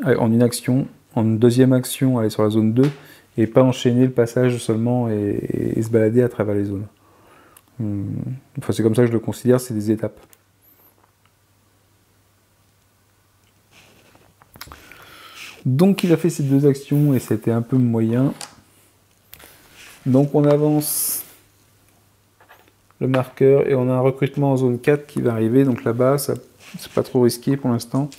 en une action, en une deuxième action, aller sur la zone 2, et pas enchaîner le passage seulement et se balader à travers les zones. Enfin, c'est comme ça que je le considère, c'est des étapes. Donc il a fait ces 2 actions et c'était un peu moyen. Donc on avance le marqueur et on a un recrutement en zone 4 qui va arriver. Donc là-bas, c'est pas trop risqué pour l'instant.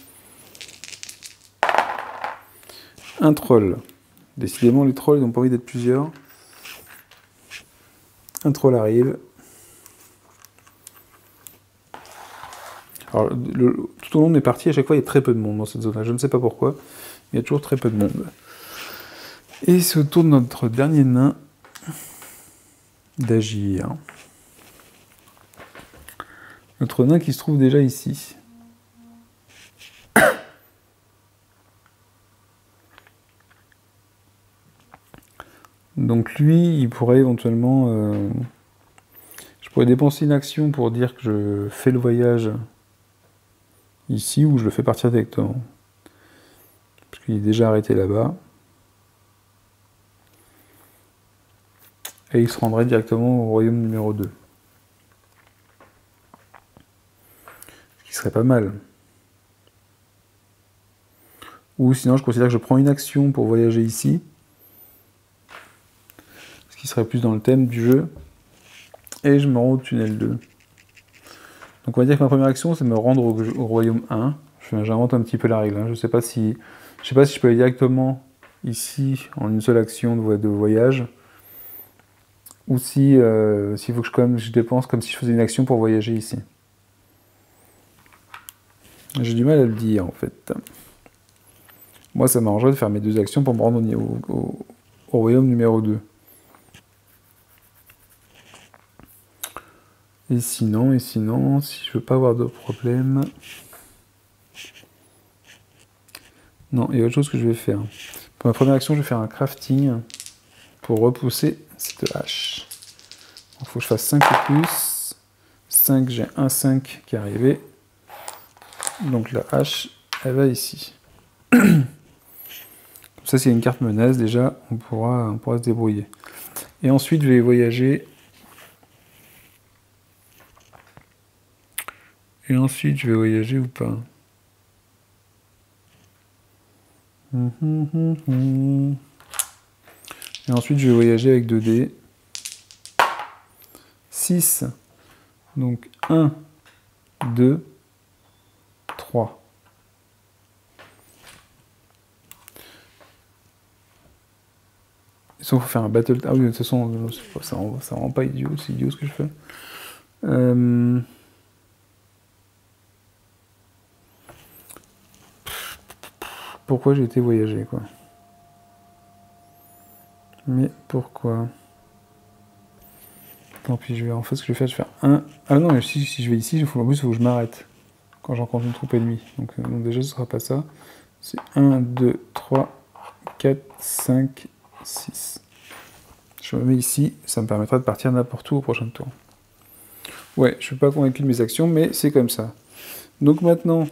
Un troll. Décidément, les trolls, ils n'ont pas envie d'être plusieurs. Un troll arrive. Alors, tout au long des parties, à chaque fois, il y a très peu de monde dans cette zone-là. Je ne sais pas pourquoi, mais il y a toujours très peu de monde. Et c'est au tour de notre dernier nain d'agir. Notre nain qui se trouve déjà ici. Donc lui, il pourrait éventuellement... je pourrais dépenser une action pour dire que je fais le voyage ici, ou je le fais partir directement. Parce qu'il est déjà arrêté là-bas. Et il se rendrait directement au royaume numéro 2. Ce qui serait pas mal. Ou sinon, je considère que je prends une action pour voyager ici. Ce qui serait plus dans le thème du jeu. Et je me rends au tunnel 2. Donc on va dire que ma première action, c'est me rendre au royaume 1. J'invente un petit peu la règle. Hein. Je sais pas si je peux aller directement ici en une seule action de voyage. Ou si s'il faut que je dépense comme si je faisais une action pour voyager ici. J'ai du mal à le dire en fait. Moi ça m'arrangerait de faire mes 2 actions pour me rendre au royaume numéro 2. Et sinon, si je veux pas avoir de problème... Non, il y a autre chose que je vais faire. Pour ma première action, je vais faire un crafting pour repousser cette hache. Il faut que je fasse 5 ou plus. 5, j'ai un 5 qui est arrivé. Donc la hache, elle va ici. Comme ça, s'il y a une carte menace, déjà, on pourra se débrouiller. Et ensuite, je vais voyager. Et ensuite, je vais voyager ou pas? Et ensuite, je vais voyager avec 2 dés. 6. Donc 1, 2, 3. Il faut faire un battle... Ah oui, de toute façon, ça rend pas idiot, c'est idiot ce que je fais. Pourquoi j'ai été voyager, quoi? Mais pourquoi? Tant pis, en fait, ce que je vais faire, un... Ah non, mais si je vais ici, en plus, il faut que je m'arrête quand j'en rencontre une troupe ennemie. Donc déjà, ce sera pas ça. C'est 1, 2, 3, 4, 5, 6. Je me mets ici, ça me permettra de partir n'importe où au prochain tour. Ouais, je suis pas convaincu de mes actions, mais c'est comme ça. Donc maintenant,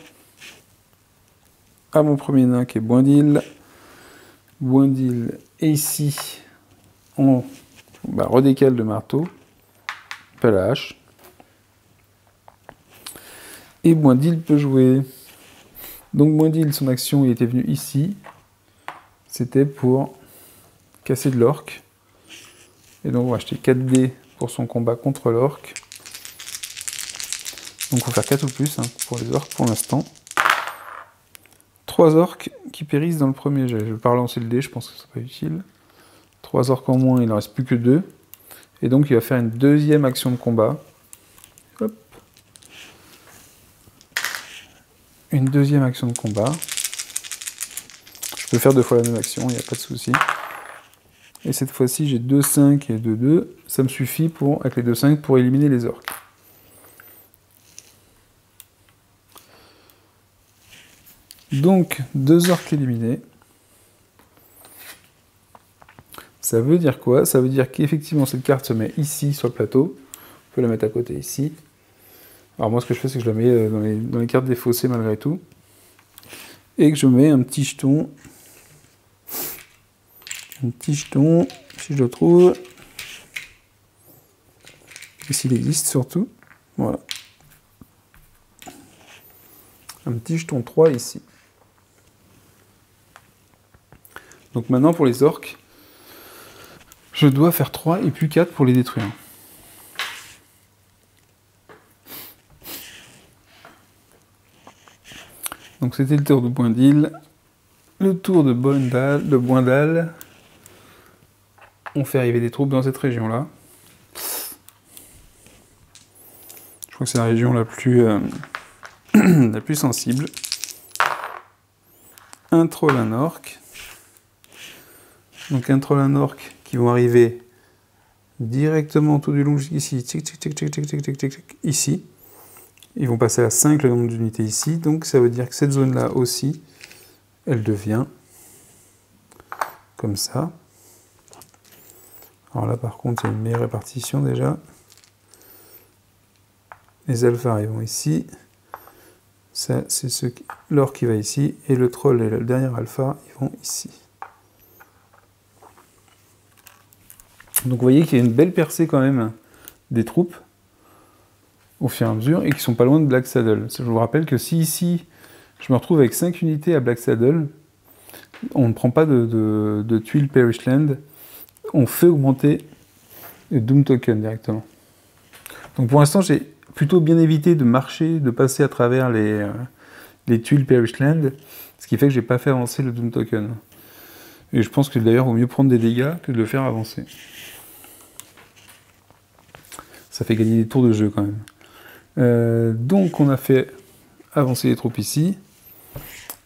à mon premier nain qui est Boindil. Boindil, et ici, on redécale le marteau, pas la hache. Et Boindil peut jouer. Donc Boindil, son action, il était venu ici. C'était pour casser de l'orque. Et donc on va acheter 4 dés pour son combat contre l'orque. Donc il faut faire 4 ou plus pour les orques pour l'instant. 3 orques qui périssent dans le premier jet. Je vais pas relancer le dé, je pense que ce sera pas utile. 3 orques en moins, il n'en reste plus que 2. Et donc il va faire une deuxième action de combat. Hop. Une deuxième action de combat. Je peux faire 2 fois la même action, il n'y a pas de souci. Et cette fois-ci, j'ai 2, 5 et 2, 2. Ça me suffit avec les 2, 5 pour éliminer les orques. Donc, 2 orques éliminés. Ça veut dire quoi? Ça veut dire qu'effectivement cette carte se met ici sur le plateau. On peut la mettre à côté ici. Alors moi ce que je fais c'est que je la mets dans les cartes défaussées malgré tout. Et que je mets un petit jeton. Si je le trouve. Et s'il existe surtout. Voilà. Un petit jeton 3 ici. Donc maintenant pour les orques, je dois faire 3 et puis 4 pour les détruire. Donc c'était le tour de Boindil. Le tour de Boindal. On fait arriver des troupes dans cette région-là. Je crois que c'est la région la plus, la plus sensible. Un troll, un orc. Donc un troll, un orc qui vont arriver directement tout du long jusqu'ici. Ici. Ils vont passer à 5 le nombre d'unités ici. Donc ça veut dire que cette zone-là aussi, elle devient comme ça. Alors là par contre, il y a une meilleure répartition déjà. Les alphas ils vont ici. Ça, c'est l'or qui va ici. Et le troll et le dernier alpha, ils vont ici. Donc vous voyez qu'il y a une belle percée quand même des troupes au fur et à mesure et qui sont pas loin de Black Saddle. Je vous rappelle que si ici je me retrouve avec 5 unités à Black Saddle, on ne prend pas de tuiles Perishland, on fait augmenter le Doom Token directement. Donc pour l'instant j'ai plutôt bien évité de marcher, de passer à travers les tuiles Perishland, ce qui fait que j'ai pas fait avancer le Doom Token. Et je pense que d'ailleurs il vaut mieux prendre des dégâts que de le faire avancer. Ça fait gagner des tours de jeu quand même. Donc on a fait avancer les troupes ici.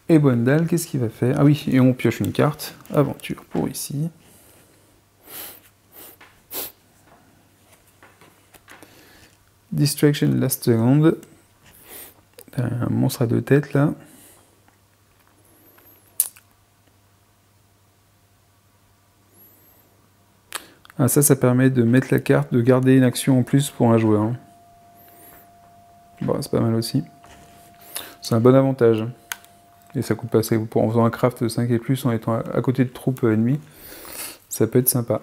Et Boindal, qu'est-ce qu'il va faire? Ah oui, et on pioche une carte. Aventure pour ici. Distraction last second. Un monstre à 2 têtes là. Ah ça permet de mettre la carte, de garder une action en plus pour un joueur. Bon, c'est pas mal aussi. C'est un bon avantage. Et ça coûte pas, en faisant un craft de 5 et plus, en étant à côté de troupes ennemies, ça peut être sympa.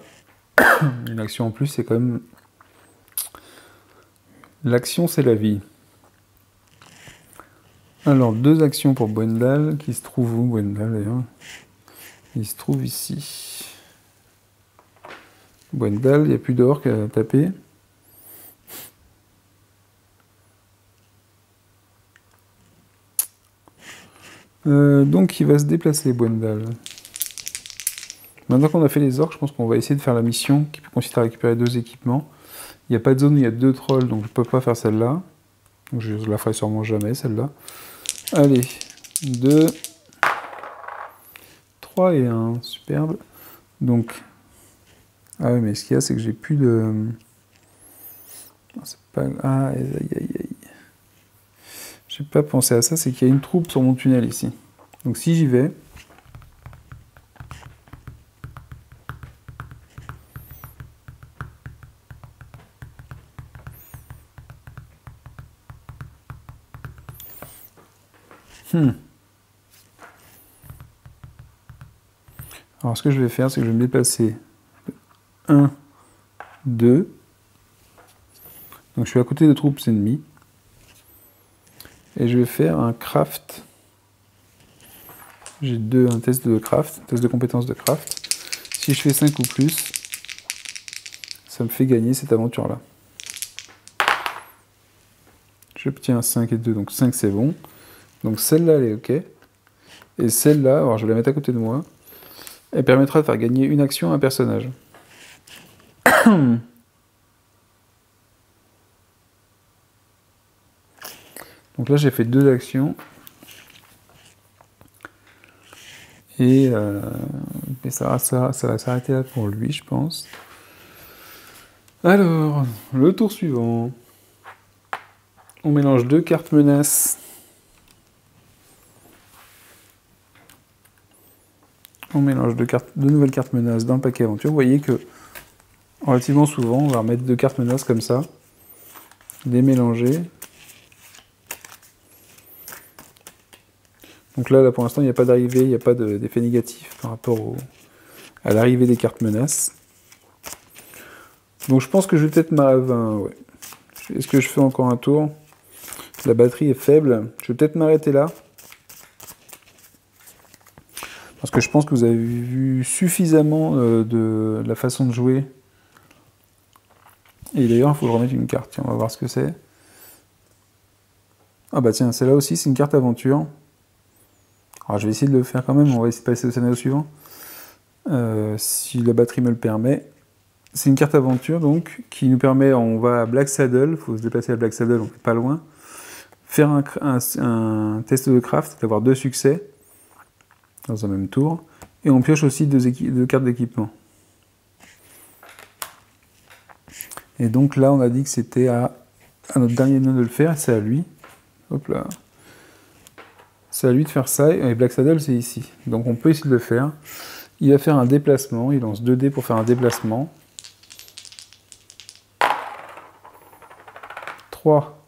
Une action en plus, c'est quand même... L'action, c'est la vie. Alors, 2 actions pour Boindal, qui se trouve où, Boindal, d'ailleurs? Il se trouve ici. Boindal, il n'y a plus d'orques à taper. Donc il va se déplacer, Boindal. Maintenant qu'on a fait les orques, je pense qu'on va essayer de faire la mission qui consiste à récupérer 2 équipements. Il n'y a pas de zone où il y a 2 trolls, donc je ne peux pas faire celle-là. Donc je la ferai sûrement jamais, celle-là. Allez, 2, 3 et 1, superbe. Donc, ah oui, mais ce qu'il y a, c'est que j'ai plus de... C'est pas... Ah, aïe, aïe, aïe. J'ai pas pensé à ça, c'est qu'il y a une troupe sur mon tunnel ici. Donc si j'y vais... Alors ce que je vais faire, c'est que je vais me déplacer 1, 2. Donc je suis à côté de troupes ennemies. Et je vais faire un craft. J'ai un test de craft, un test de compétence de craft. Si je fais 5 ou plus, ça me fait gagner cette aventure-là. J'obtiens 5 et 2, donc 5 c'est bon. Donc celle-là, elle est OK. Et celle-là, alors je vais la mettre à côté de moi. Elle permettra de faire gagner une action à un personnage. Donc là, j'ai fait 2 actions. Et ça va s'arrêter là pour lui, je pense. Alors, le tour suivant. On mélange 2 cartes menaces. On mélange deux nouvelles cartes menaces dans le paquet aventure. Vous voyez que relativement souvent, on va remettre 2 cartes menaces comme ça, les mélanger. Donc là pour l'instant, il n'y a pas d'arrivée, il n'y a pas d'effet négatif par rapport à l'arrivée des cartes menaces. Donc je pense que je vais peut-être m'arrêter. Ouais. Est-ce que je fais encore un tour? La batterie est faible. Je vais peut-être m'arrêter là. Parce que je pense que vous avez vu suffisamment de la façon de jouer. Et d'ailleurs, il faut que je remette une carte. Tiens, on va voir ce que c'est. Ah bah tiens, celle-là aussi, c'est une carte aventure. Alors je vais essayer de le faire quand même. On va essayer de passer au scénario suivant. Si la batterie me le permet. C'est une carte aventure, donc, qui nous permet... On va à Black Saddle. Il faut se déplacer à Black Saddle, on n'est pas loin. Faire un test de craft, d'avoir 2 succès dans un même tour, et on pioche aussi 2 cartes d'équipement. Et donc là, on a dit que c'était à notre dernier nain de le faire, c'est à lui. Hop là. C'est à lui de faire ça, et Black Saddle, c'est ici. Donc on peut essayer de le faire. Il va faire un déplacement, il lance 2 dés pour faire un déplacement. 3,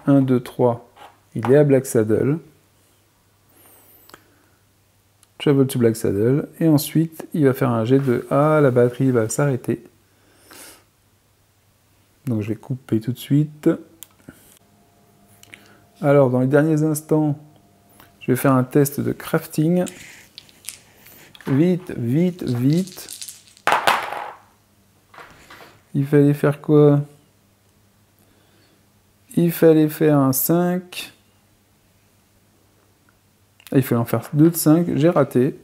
1, 2, 3, il est à Black Saddle. Travel to Black Saddle, et ensuite il va faire un jet de A, la batterie va s'arrêter. Donc je vais couper tout de suite. Alors dans les derniers instants, je vais faire un test de crafting. Vite, vite, vite. Il fallait faire quoi? Il fallait faire un 5. Il fallait en faire 2 de 5, j'ai raté.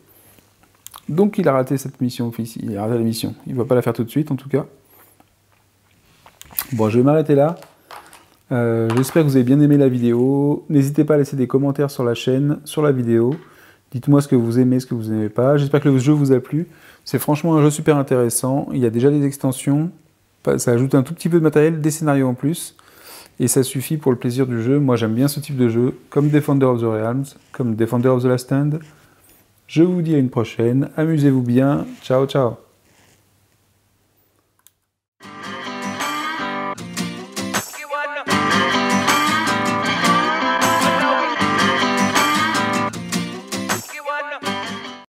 Donc il a raté cette mission officielle. Il a raté la mission. Il ne va pas la faire tout de suite en tout cas. Bon, je vais m'arrêter là. J'espère que vous avez bien aimé la vidéo. N'hésitez pas à laisser des commentaires sur la chaîne, sur la vidéo. Dites-moi ce que vous aimez, ce que vous n'aimez pas. J'espère que le jeu vous a plu. C'est franchement un jeu super intéressant. Il y a déjà des extensions. Ça ajoute un tout petit peu de matériel, des scénarios en plus. Et ça suffit pour le plaisir du jeu. Moi, j'aime bien ce type de jeu, comme Defender of the Realms, comme Defender of the Last Stand. Je vous dis à une prochaine. Amusez-vous bien. Ciao, ciao.